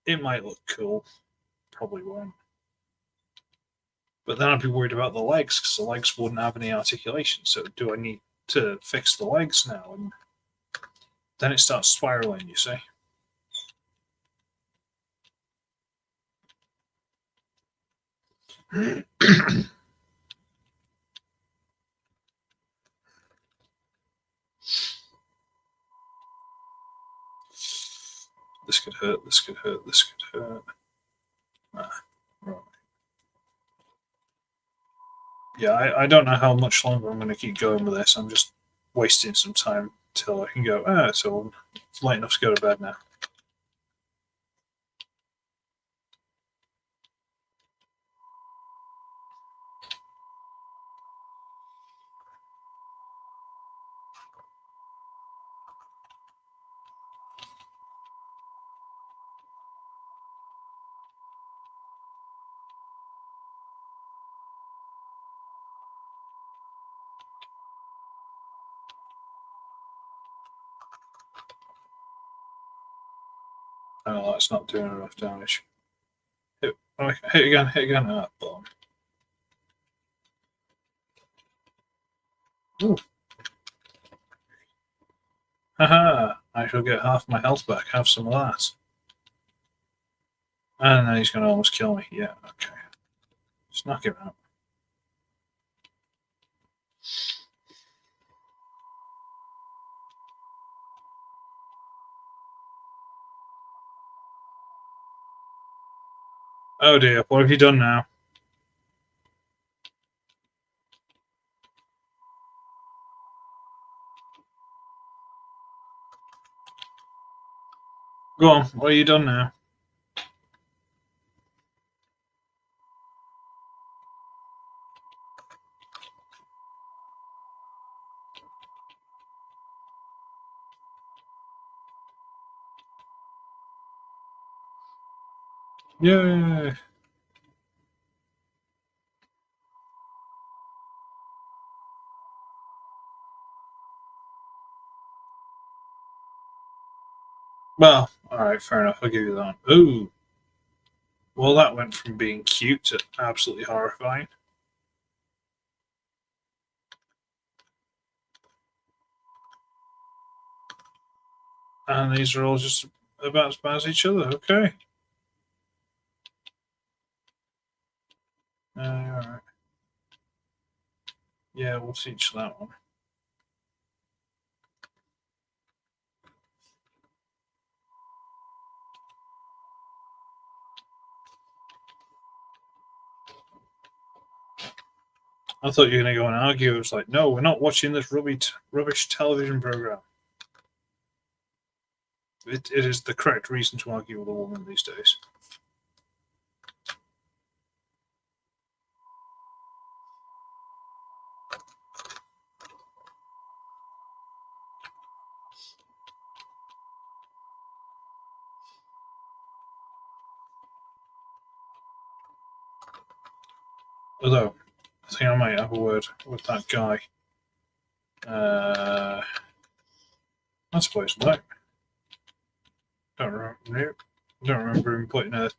it might look cool. Probably won't. But then I'd be worried about the legs because the legs wouldn't have any articulation. So do I need to fix the legs now? And then it starts spiraling, you see. This could hurt, this could hurt, this could hurt. Right. Yeah, I don't know how much longer I'm going to keep going with this. I'm just wasting some time till I can go, so it's late enough to go to bed now. No, that's not doing enough damage. Hit, hit again, hit again. Ah, bomb. Ooh. Haha! I shall get half my health back. Have some of that. And then he's going to almost kill me. Yeah, okay. Just knock him out. Oh dear, what have you done now? Go on, what have you done now? Yay! Well, alright, fair enough, I'll give you that. Ooh! Well, that went from being cute to absolutely horrifying. And these are all just about as bad as each other, okay. Alright. Yeah, we'll teach that one. I thought you were going to go and argue. It was like, no, we're not watching this rubbish television program. It is the correct reason to argue with a woman these days. Although, I think I might have a word with that guy. That's poison, right? Don't remember him putting a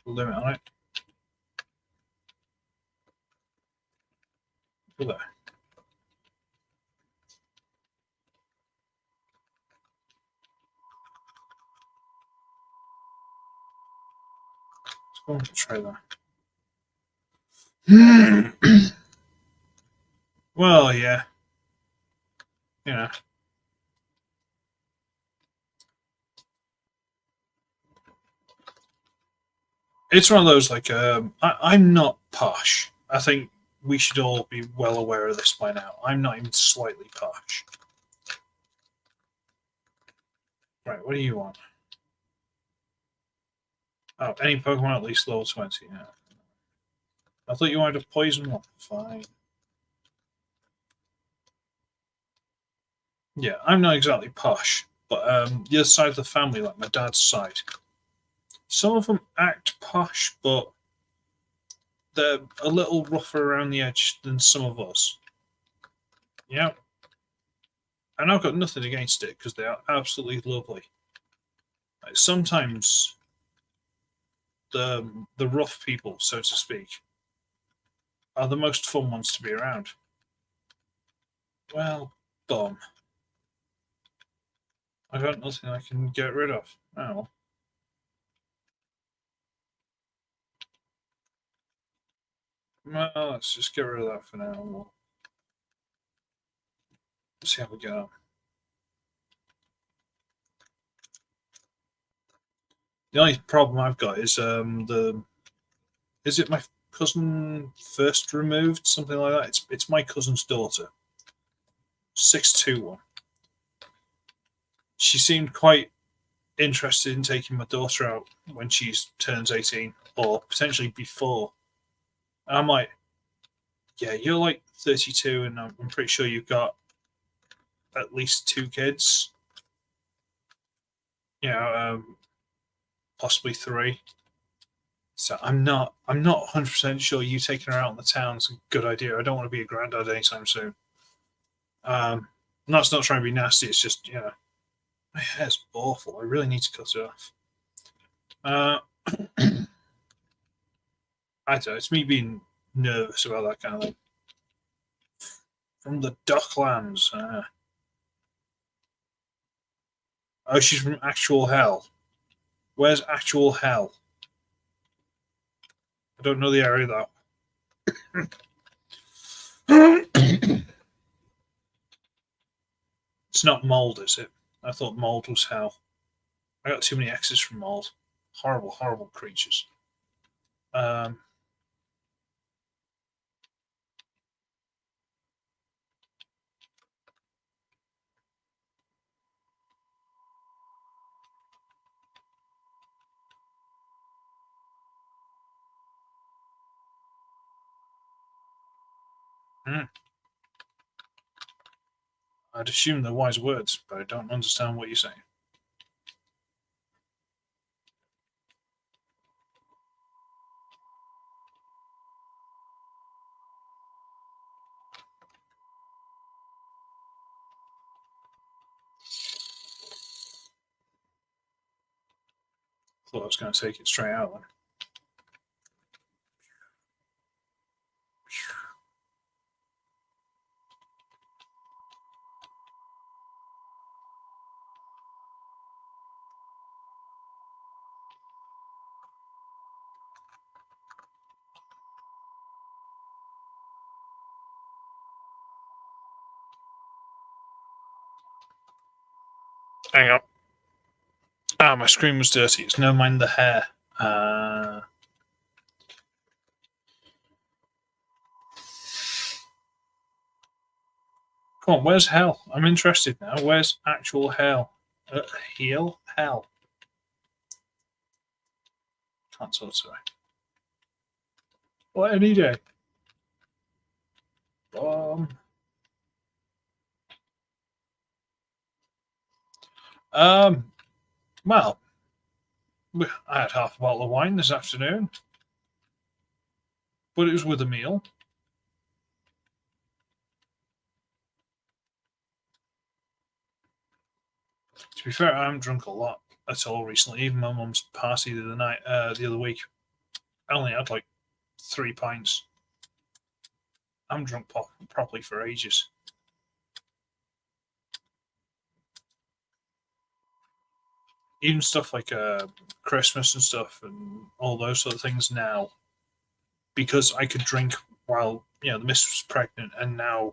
limit on it. Go there. Let's go and try that. Well, yeah. You know. It's one of those, like, I'm not posh. I think we should all be well aware of this by now. I'm not even slightly posh. Right, what do you want? Oh, any Pokemon at least level 20, yeah. I thought you wanted a poison one. Fine. Yeah, I'm not exactly posh, but the other side of the family, like my dad's side, some of them act posh, but they're a little rougher around the edge than some of us. Yeah. And I've got nothing against it because they are absolutely lovely. Like, sometimes the rough people, so to speak, are the most fun ones to be around. Well, bum. I got nothing I can get rid of. Oh. Well, let's just get rid of that for now. We'll see how we get on. The only problem I've got is is it my cousin first removed, something like that? It's my cousin's daughter, 621. She seemed quite interested in taking my daughter out when she turns 18, or potentially before. And I'm like, yeah, you're like 32, and I'm pretty sure you've got at least 2 kids. You know, possibly 3. So I'm not 100% sure you taking her out in the town is a good idea. I don't want to be a granddad anytime soon. That's not trying to be nasty. It's just, you know, My hair's awful. I really need to cut it off. I don't know. It's me being nervous about that kind of thing. From the Docklands. Oh, she's from actual hell. Where's actual hell? I don't know the area that. It's not mold, is it? I thought mold was hell. I got too many X's from mold. Horrible, horrible creatures. I'd assume they're wise words, but I don't understand what you're saying. Thought I was going to take it straight out then. Hang on. Ah, my screen was dirty. It's never mind the hair. Come on, where's hell? I'm interested now. Where's actual hell? Heel? Hell. Can't talk today. Well, any day. Well, I had half a bottle of wine this afternoon, but it was with a meal. To be fair, I haven't drunk a lot at all recently. Even my mum's party the other week, I only had like 3 pints. I haven't drunk properly for ages. Even stuff like Christmas and stuff and all those sort of things now, because I could drink while the miss was pregnant and now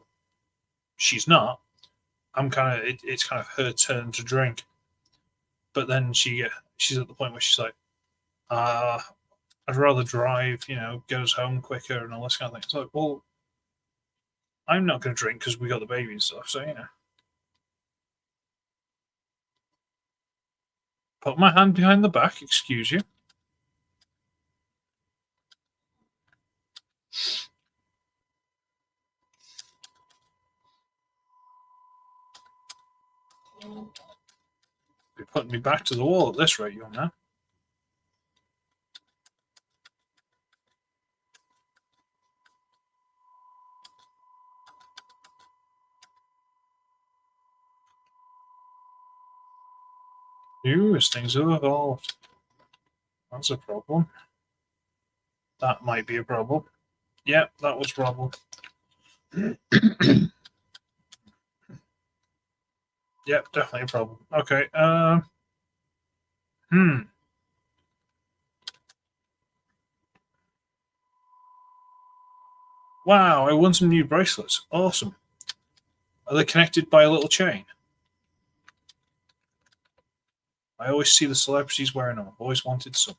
she's not. It's kind of her turn to drink, but then she's at the point where she's like, I'd rather drive, goes home quicker and all this kind of thing. It's like, well, I'm not going to drink because we got the baby and stuff, so Put my hand behind the back, excuse you. You're putting me back to the wall at this rate, young man. You, as things have evolved. That's a problem. That might be a problem. Yep, that was a problem. Yep, definitely a problem. Okay. Wow, I won some new bracelets. Awesome. Are they connected by a little chain? I always see the celebrities wearing them. I've always wanted some.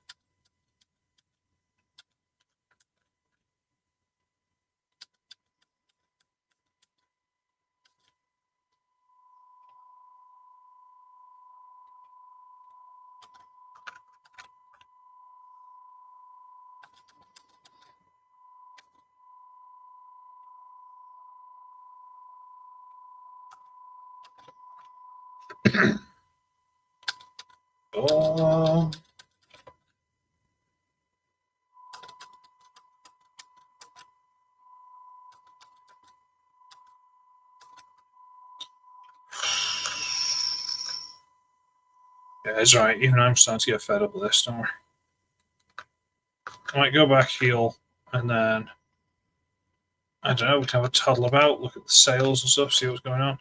Oh. Yeah, it's right. Even I'm starting to get fed up with this. Don't worry. I might go back, heal, and then I don't know. We can have a toddle about, look at the sales and stuff, see what's going on.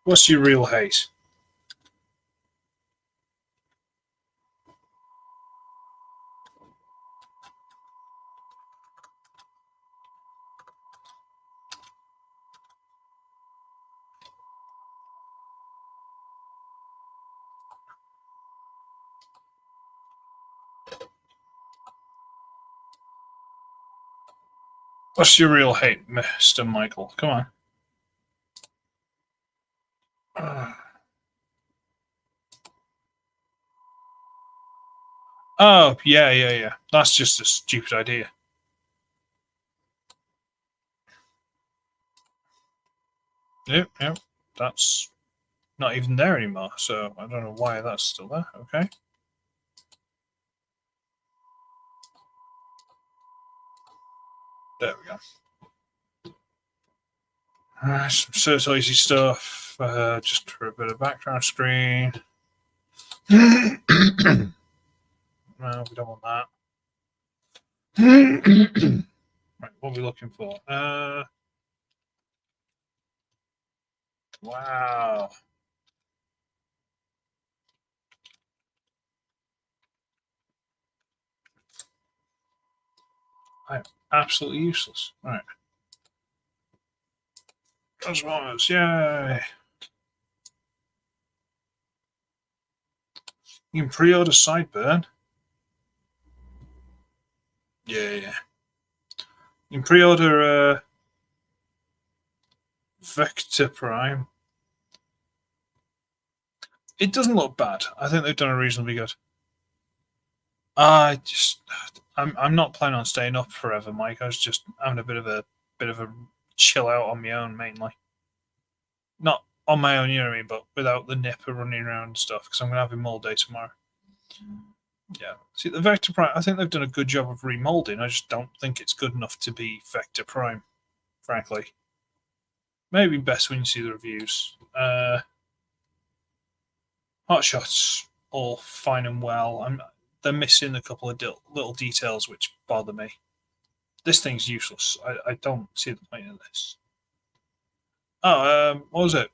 What's your real hate? What's your real hate, Mr. Michael? Come on. Oh, yeah. That's just a stupid idea. Yep. That's not even there anymore, so I don't know why that's still there. Okay. There we go. Some Sertoisy stuff, just for a bit of background screen. No, we don't want that. Right, what are we looking for? Wow. I'm absolutely useless. All right. Cosmos, yay. You can pre-order Sideburn. Yeah. You can pre-order Vector Prime. It doesn't look bad. I think they've done a reasonably good. I'm not planning on staying up forever, Mike. I was just having a bit of a chill out on my own, mainly. Not on my own, you know what I mean, but without the nipper running around and stuff, because I'm gonna have him all day tomorrow. Yeah. See, the Vector Prime, I think they've done a good job of remolding. I just don't think it's good enough to be Vector Prime, frankly. Maybe best when you see the reviews. Hot shots, all fine and well. They're missing a couple of little details which bother me. This thing's useless. I don't see the point of this. Oh, what was it?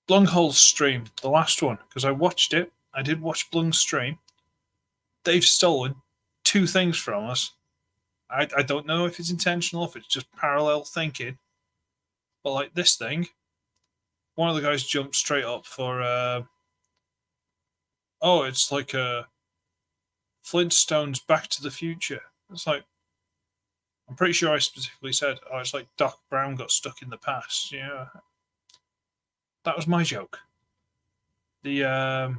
Blunghole's stream, the last one, because I watched it. I did watch Blung's stream. They've stolen two things from us. I don't know if it's intentional, if it's just parallel thinking. But like this thing, one of the guys jumped straight up for it's like a Flintstones Back to the Future. It's like, I'm pretty sure I specifically said, it's like Doc Brown got stuck in the past. Yeah, that was my joke. The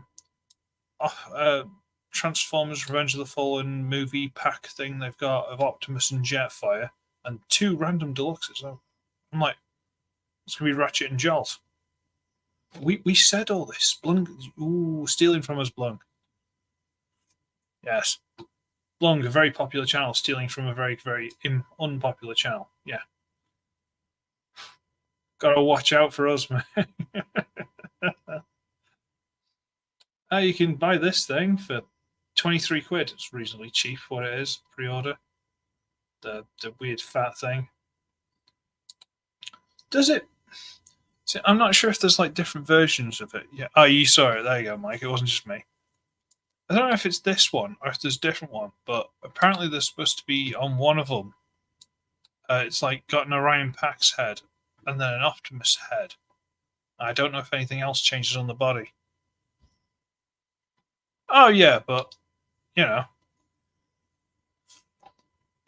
Transformers Revenge of the Fallen movie pack thing they've got of Optimus and Jetfire and two random deluxes. I'm like, it's gonna be Ratchet and Jolt. We said all this. Blung, stealing from us, Blung. Yes, Blung, a very popular channel, stealing from a very unpopular channel. Yeah, gotta watch out for us, man. You can buy this thing for 23 quid. It's reasonably cheap for what it is. Pre-order the weird fat thing. Does it? See, I'm not sure if there's like different versions of it. Yeah. Oh, you saw it. There you go, Mike. It wasn't just me. I don't know if it's this one or if there's a different one, but apparently there's supposed to be on one of them. It's like got an Orion Pax head and then an Optimus head. I don't know if anything else changes on the body. Oh yeah, but you know,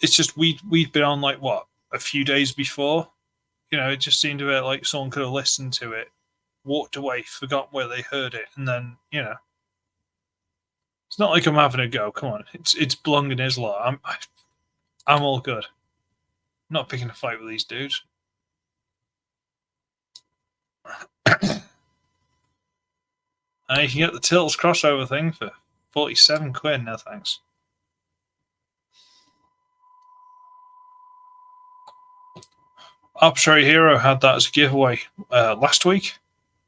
it's just we'd been on like what a few days before. You know, it just seemed a bit like someone could have listened to it, walked away, forgot where they heard it, and then it's not like I'm having a go. Come on, it's Blung and Isla. I'm all good. I'm not picking a fight with these dudes. And you can get the Tilts crossover thing for 47 quid. No thanks. Arbitrary Hero had that as a giveaway last week.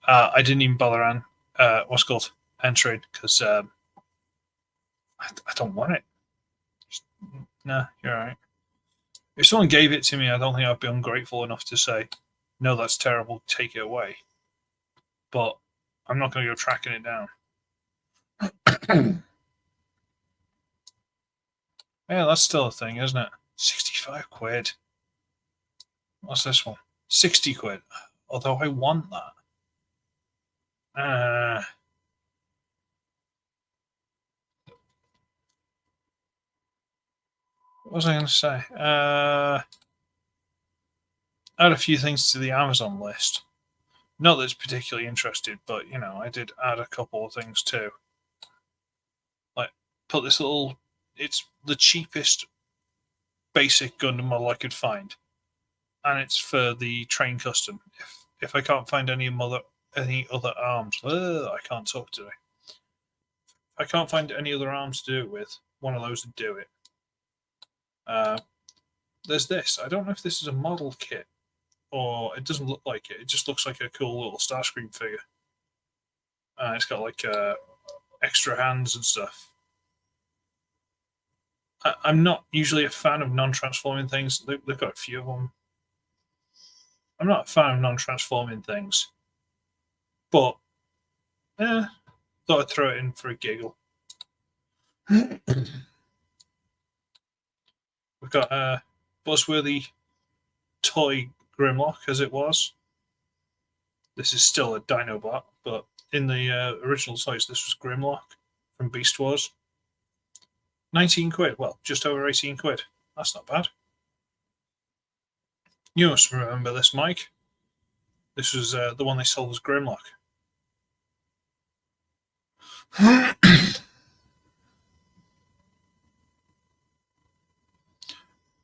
I didn't even bother on what's called entering because I don't want it. Nah, you're all right. If someone gave it to me, I don't think I'd be ungrateful enough to say, no, that's terrible, take it away. But I'm not going to go tracking it down. Yeah, that's still a thing, isn't it? 65 quid. What's this one? 60 quid. Although I want that. What was I going to say? Add a few things to the Amazon list. Not that it's particularly interested, but you know, I did add a couple of things too. Like put this little. It's the cheapest basic Gundam model I could find, and it's for the train custom. If I can't find any other arms, I can't talk today. I can't find any other arms to do it with. One of those would do it. There's this. I don't know if this is a model kit or it doesn't look like it. It just looks like a cool little Starscream figure. It's got like extra hands and stuff. I'm not usually a fan of non-transforming things. They've got a few of them. I'm not a fan of non-transforming things, but thought I'd throw it in for a giggle. We've got a buzzworthy toy Grimlock as it was. This is still a Dinobot, but in the original size, this was Grimlock from Beast Wars. 19 quid. Well, just over 18 quid. That's not bad. You must remember this, Mike. This was the one they sold as Grimlock.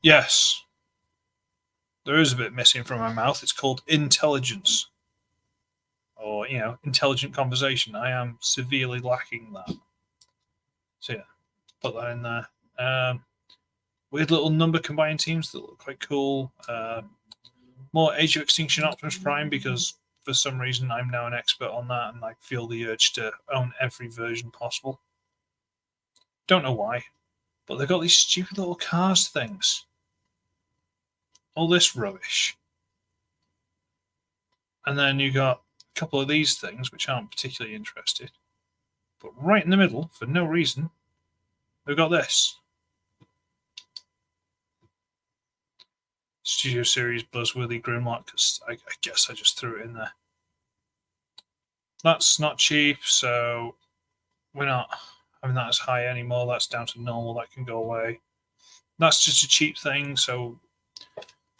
Yes. There is a bit missing from my mouth. It's called intelligence. Or, you know, intelligent conversation. I am severely lacking that. So, yeah, put that in there. Weird little number combining teams that look quite cool. More Age of Extinction Optimus Prime because for some reason I'm now an expert on that and I feel the urge to own every version possible. Don't know why, but they've got these stupid little cars things. All this rubbish. And then you got a couple of these things which aren't particularly interested. But right in the middle, for no reason, we've got this. Studio Series Buzzworthy Grimlock, because I guess I just threw it in there. That's not cheap, so we're not having that as high anymore. That's down to normal. That can go away. That's just a cheap thing. So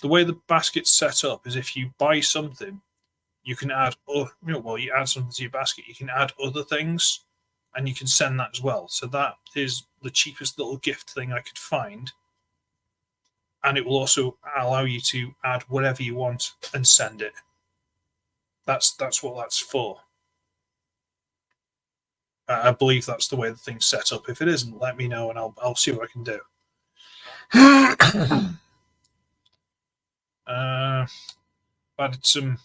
the way the basket's set up is if you buy something, you can add, you add something to your basket. You can add other things, and you can send that as well. So that is the cheapest little gift thing I could find. And it will also allow you to add whatever you want and send it. That's what that's for. I believe that's the way the thing's set up. If it isn't, let me know and I'll see what I can do. Added some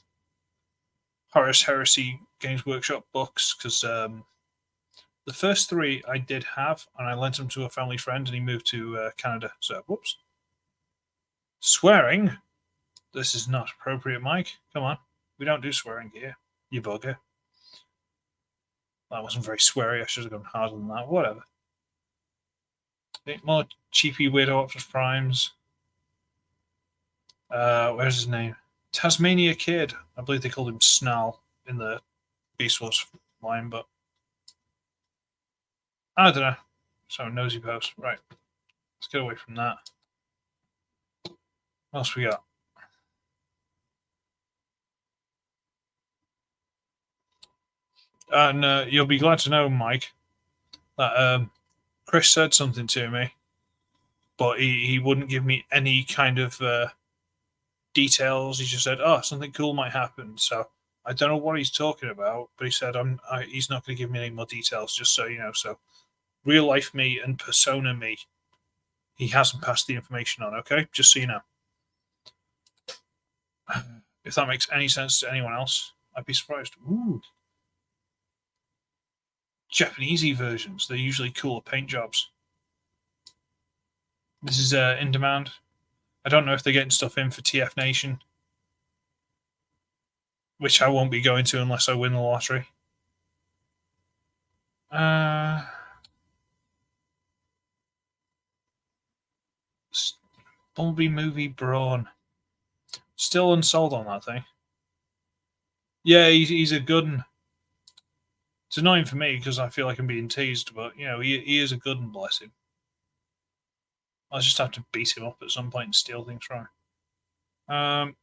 Horus Heresy Games Workshop books because the first three I did have, and I lent them to a family friend, and he moved to Canada. So, whoops. Swearing? This is not appropriate, Mike. Come on. We don't do swearing here, you bugger. That wasn't very sweary. I should have gone harder than that. Whatever. More cheapy Weirdo Optimus Primes. Where's his name? Tasmania Kid. I believe they called him Snarl in the Beast Wars line, but I don't know. So nosy post. Right. Let's get away from that. What else we got? And you'll be glad to know, Mike, that Chris said something to me, but he wouldn't give me any kind of details. He just said, "Oh, something cool might happen." So I don't know what he's talking about, but he said he's not going to give me any more details. Just so you know. So real life me and persona me, he hasn't passed the information on. Okay, just so you know. If that makes any sense to anyone else, I'd be surprised. Ooh. Japanesey versions. They're usually cooler paint jobs. This is in demand. I don't know if they're getting stuff in for TF Nation, which I won't be going to unless I win the lottery. Bumblebee movie Brawn. Still unsold on that thing. Yeah, he's a good one. It's annoying for me because I feel like I'm being teased, but you know, he is a good one, bless him. I'll just have to beat him up at some point and steal things from him.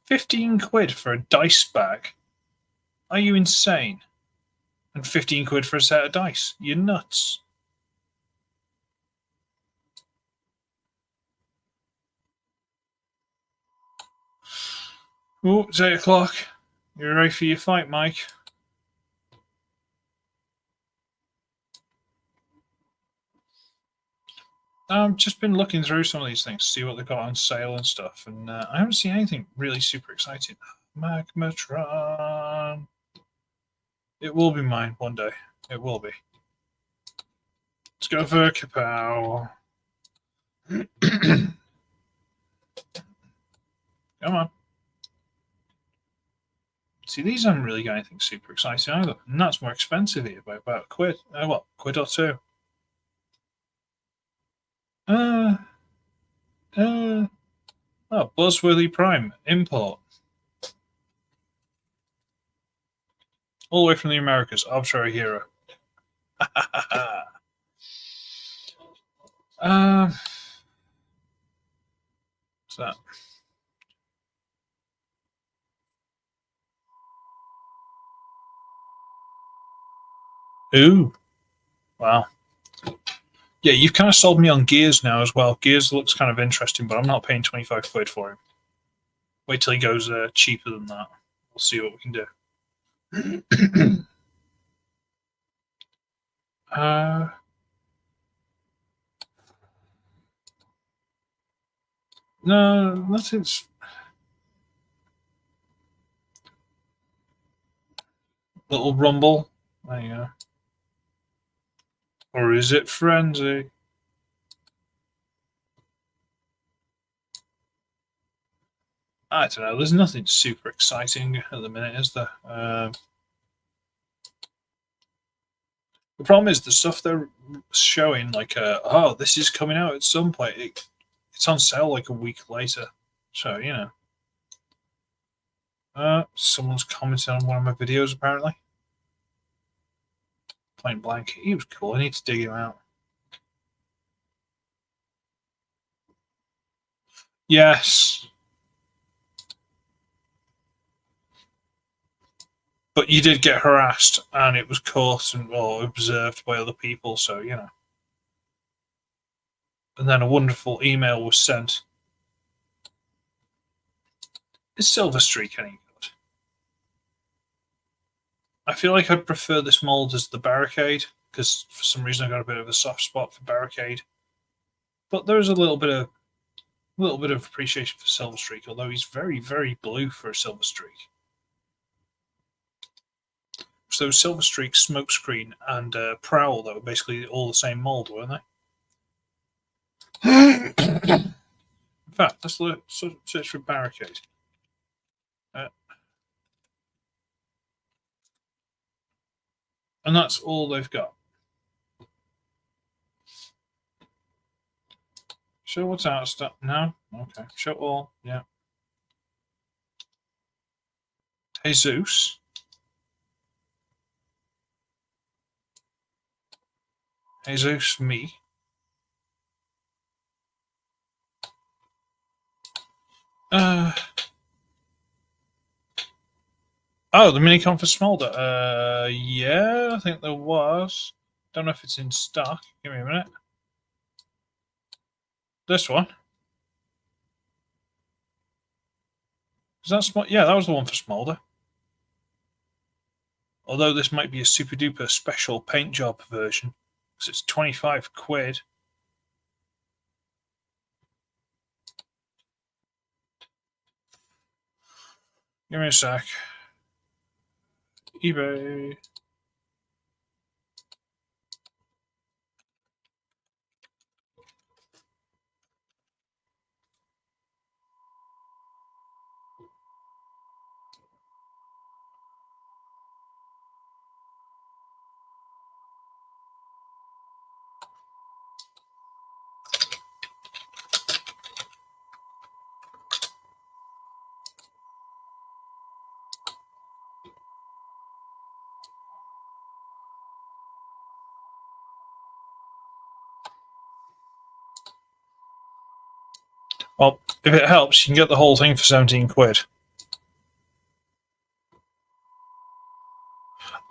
15 quid for a dice bag? Are you insane? And 15 quid for a set of dice? You're nuts. Oh, it's 8 o'clock. You ready for your fight, Mike? I've just been looking through some of these things to see what they've got on sale and stuff, and I haven't seen anything really super exciting. Magmatron. It will be mine one day. It will be. Let's go for Kapow. Come on. See, these haven't really got anything super exciting either. And that's more expensive here by about a quid. What, quid or two? Oh, Buzzworthy Prime import. All the way from the Americas. Arbitrary hero. What's that? Ooh. Wow. Yeah, you've kind of sold me on Gears now as well. Gears looks kind of interesting, but I'm not paying 25 quid for him. Wait till he goes cheaper than that. We'll see what we can do. No, nothing's. Little rumble. There you go. Or is it frenzy? I don't know. There's nothing super exciting at the minute, is there? The problem is the stuff they're showing, like, oh, this is coming out at some point. It's on sale like a week later. So, you know. Someone's commented on one of my videos, apparently. Point blank. He was cool. I need to dig him out. Yes. But you did get harassed, and it was caught and observed by other people, so, you know. And then a wonderful email was sent. Is Silver Streak any good? I feel like I'd prefer this mold as the Barricade, because for some reason I got a bit of a soft spot for Barricade. But there's a little bit of appreciation for Silver Streak, although he's very, very blue for a Silver Streak. So Silver Streak, Smokescreen, and Prowl, that were basically all the same mold, weren't they? In fact, let's search for Barricade. And that's all they've got. Show what's out of stock now. Okay. Show all. Yeah. Jesus. Jesus, me. Oh, the minicon for Smolder. Yeah, I think there was. Don't know if it's in stock. Give me a minute. This one. Is that Smolder? Yeah, that was the one for Smolder. Although this might be a super duper special paint job version, because it's 25 quid. Give me a sec. eBay. Well, if it helps, you can get the whole thing for 17 quid.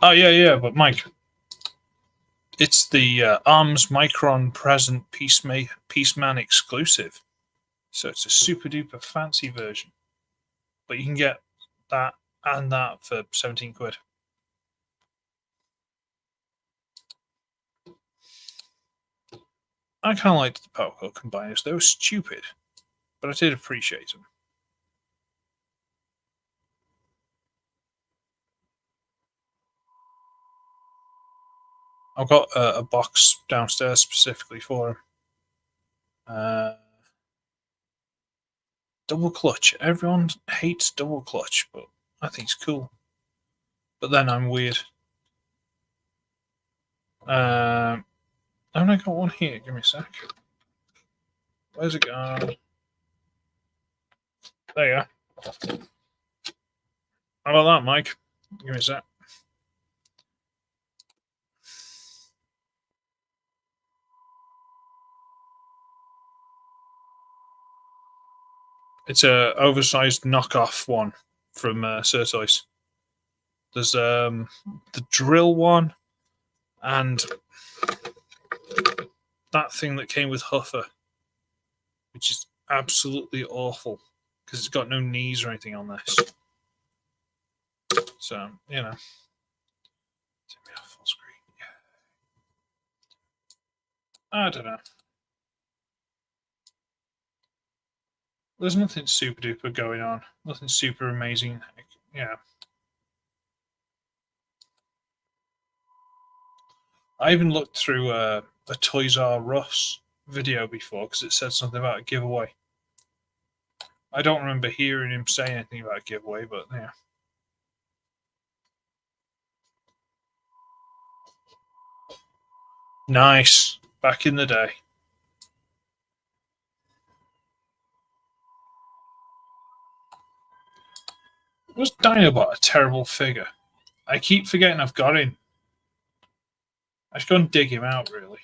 Oh, yeah, but Mike, it's the ARMS Micron Present Peaceman exclusive. So it's a super duper fancy version. But you can get that and that for 17 quid. I kind of liked the power core combiners. They were stupid, but I did appreciate them. I've got a box downstairs specifically for them. Double clutch. Everyone hates double clutch, but I think it's cool. But then I'm weird. Haven't I got one here? Give me a sec. Where's it gone? There you are. How about that, Mike? Give me a sec. It's a oversized knockoff one from Certoys. There's the drill one and that thing that came with Huffer, which is absolutely awful because it's got no knees or anything on this. So, you know. Take me off full screen. Yeah. I don't know. There's nothing super duper going on. Nothing super amazing. Yeah. I even looked through a Toys R Us video before because it said something about a giveaway. I don't remember hearing him say anything about a giveaway, but yeah. Nice. Back in the day. Was Dinobot a terrible figure? I keep forgetting I've got him. I should go and dig him out, really.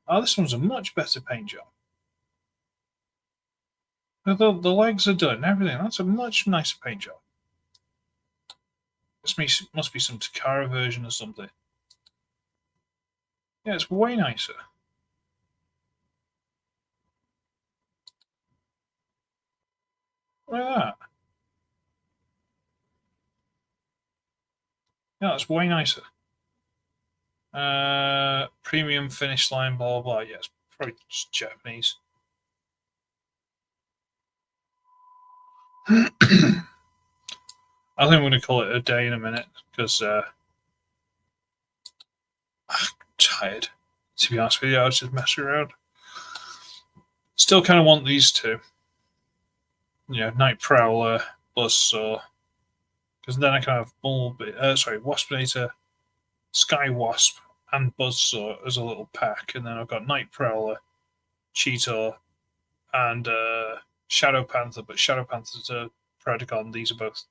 Oh, this one's a much better paint job. The legs are done, everything. That's a much nicer paint job. This must be some Takara version or something. Yeah, it's way nicer. Look at that. Yeah, that's way nicer. Premium finish line, blah, blah, blah. Yeah, it's probably just Japanese. I think I'm going to call it a day in a minute because I'm tired. To be honest with you, I was just messing around. Still kind of want these two. Yeah, Night Prowler, Buzzsaw. Because then I can have Waspinator, Sky Wasp, and Buzzsaw as a little pack. And then I've got Night Prowler, Cheetor, and Shadow Panther. But Shadow Panther's a Predacon. These are both.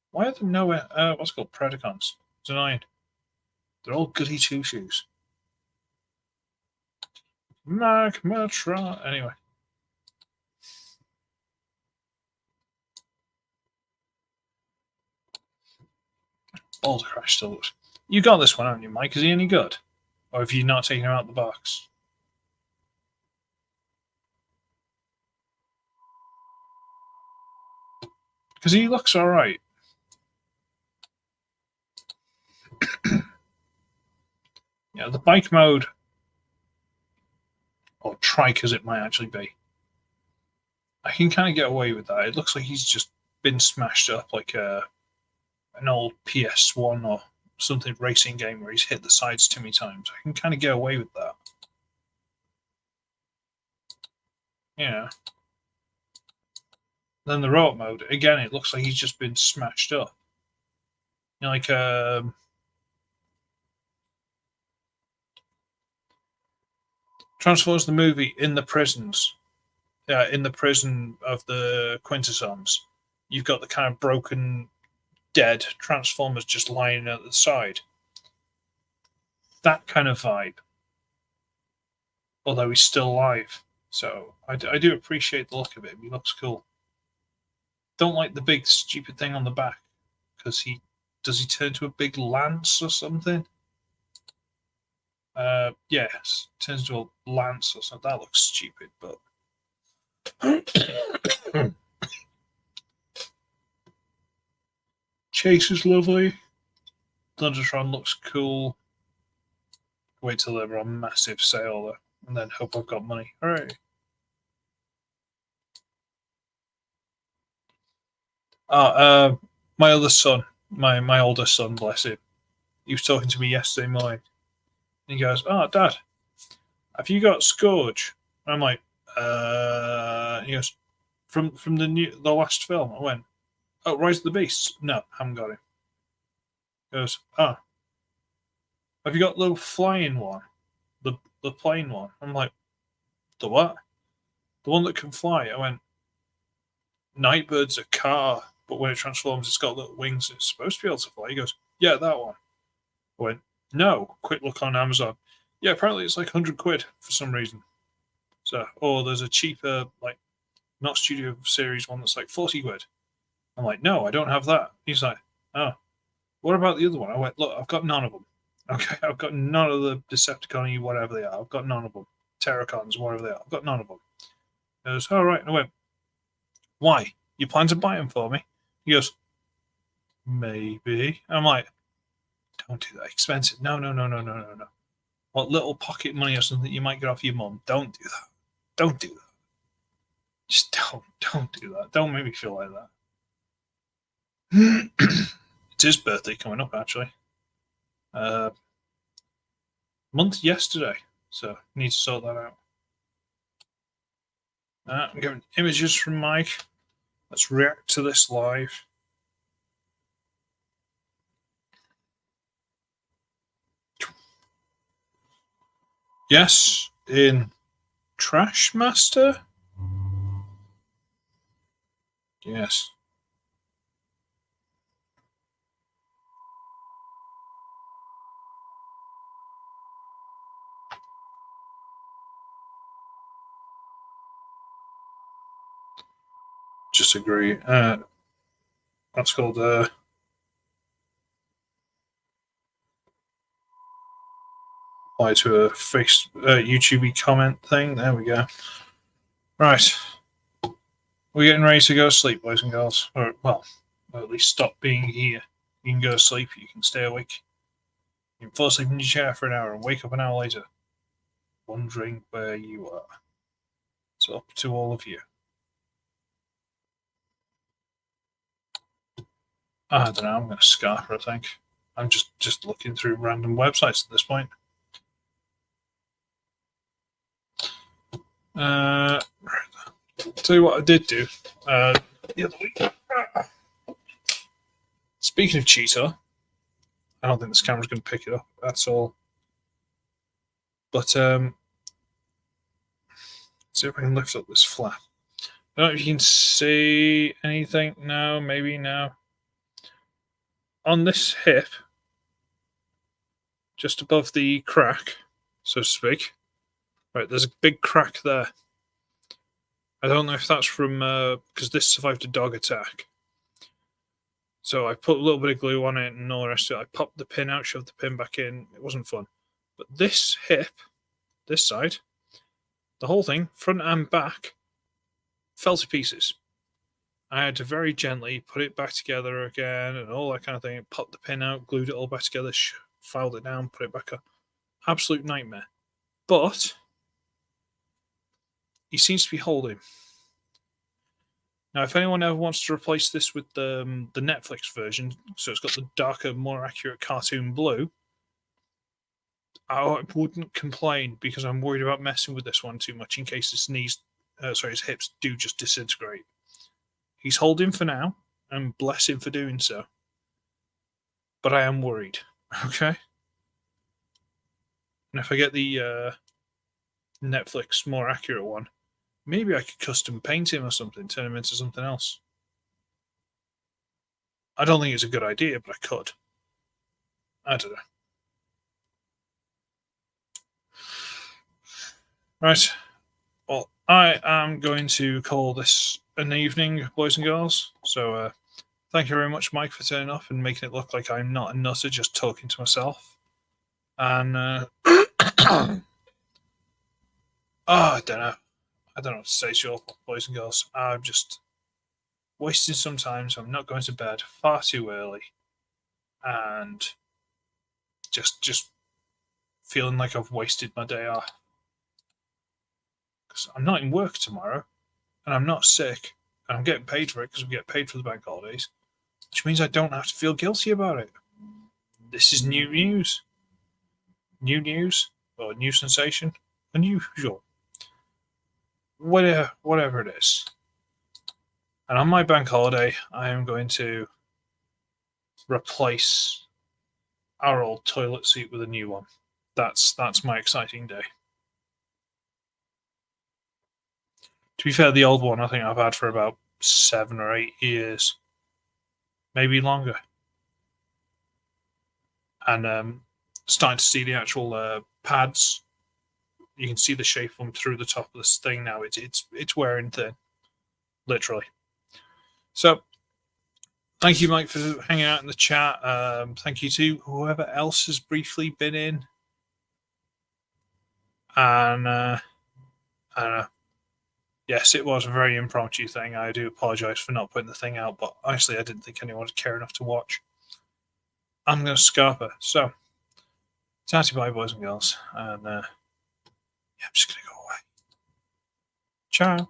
Why are there no what's it called Predacons? It's annoying. They're all goody two shoes. Magmatron. Anyway. Boulder Crash still looks. You got this one, haven't you, Mike? Is he any good? Or have you not taken him out of the box? Because he looks alright. Yeah, the bike mode, or trike as it might actually be, I can kind of get away with that. It looks like he's just been smashed up like an old PS1 or something racing game where he's hit the sides too many times. I can kind of get away with that. Yeah. Then the robot mode, again, it looks like he's just been smashed up. You know, like Transformers the movie in the prisons. In the prison of the Quintessons, you've got the kind of broken, dead Transformers just lying at the side. That kind of vibe. Although he's still alive. So I do appreciate the look of it. He looks cool. Don't like the big stupid thing on the back. Because he turn to a big lance or something? Yes. Turns to a lance or something. That looks stupid, but Chase is lovely. Thundertron looks cool. Wait till they're on massive sale though, and then hope I've got money. Alright. My other son, my older son, bless him. He was talking to me yesterday morning. And he goes, "Oh, Dad, have you got Scourge?" And I'm like, He goes, "From the last film." I went, "Oh, Rise of the Beasts." No, haven't got him. He goes, "Oh, have you got the flying one, the plane one?" I'm like, "The what?" "The one that can fly." I went, "Nightbird's a car, but when it transforms, it's got little wings. It's supposed to be able to fly." He goes, "Yeah, that one." I went, "No." Quick look on Amazon. Yeah, apparently it's like 100 quid for some reason. So, or there's a cheaper, like, not Studio Series one that's like 40 quid. I'm like, "No, I don't have that." He's like, "Oh, what about the other one?" I went, "Look, I've got none of them. Okay, I've got none of the Decepticon, whatever they are. I've got none of them. Terracons, whatever they are. I've got none of them." He goes, "All right." And I went, "Why? You plan to buy them for me?" He goes, "Maybe." I'm like, "Don't do that. Expensive. No, no, no, no, no, no, no. What little pocket money or something you might get off your mum? Don't do that. Don't do that. Just don't do that. Don't make me feel like that." It's his birthday coming up, actually. Month yesterday, so need to sort that out. I'm getting images from Mike. Let's react to this live. Yes, in Trash Master. Yes. Just agree. That's called apply to a face YouTube comment thing. There we go. Right. We're getting ready to go to sleep, boys and girls. Or, well, at least stop being here. You can go to sleep, you can stay awake. You can fall asleep in your chair for an hour and wake up an hour later, wondering where you are. It's up to all of you. I don't know, I'm going to scarf her, I think. I'm just looking through random websites at this point. Tell you what I did do the other week. Speaking of Cheetah, I don't think this camera's going to pick it up at all. But see if I can lift up this flap. I don't know if you can see anything now, maybe now. On this hip, just above the crack, so to speak, right, there's a big crack there. I don't know if that's from because this survived a dog attack. So I put a little bit of glue on it and all the rest of it. I popped the pin out, shoved the pin back in. It wasn't fun. But this hip, this side, the whole thing, front and back, fell to pieces. I had to very gently put it back together again and all that kind of thing. Popped the pin out, glued it all back together, filed it down, put it back up. Absolute nightmare. But he seems to be holding. Now, if anyone ever wants to replace this with the Netflix version, so it's got the darker, more accurate cartoon blue, I wouldn't complain because I'm worried about messing with this one too much in case his hips do just disintegrate. He's holding for now, and bless him for doing so. But I am worried. Okay. And if I get the Netflix more accurate one, maybe I could custom paint him or something, turn him into something else. I don't think it's a good idea, but I could. I don't know. Right. Well, I am going to call this an evening, boys and girls. So, thank you very much, Mike, for turning up and making it look like I'm not a nutter just talking to myself. And, oh, I don't know. I don't know what to say to you all, boys and girls. I'm just wasting some time, so I'm not going to bed far too early. And just feeling like I've wasted my day off. Because I'm not in work tomorrow, and I'm not sick, and I'm getting paid for it because we get paid for the bank holidays, which means I don't have to feel guilty about it. This is new news. New news, or new sensation, unusual. Whatever it is. And on my bank holiday, I am going to replace our old toilet seat with a new one. That's my exciting day. To be fair, the old one I think I've had for about 7 or 8 years, maybe longer. And starting to see the actual pads. You can see the shape of them through the top of this thing now. It's wearing thin, literally. So, thank you, Mike, for hanging out in the chat. Thank you to whoever else has briefly been in. And I don't know. Yes, it was a very impromptu thing. I do apologise for not putting the thing out, but honestly, I didn't think anyone would care enough to watch. I'm going to scarper. So, tatty bye, boys and girls. And yeah, I'm just going to go away. Ciao.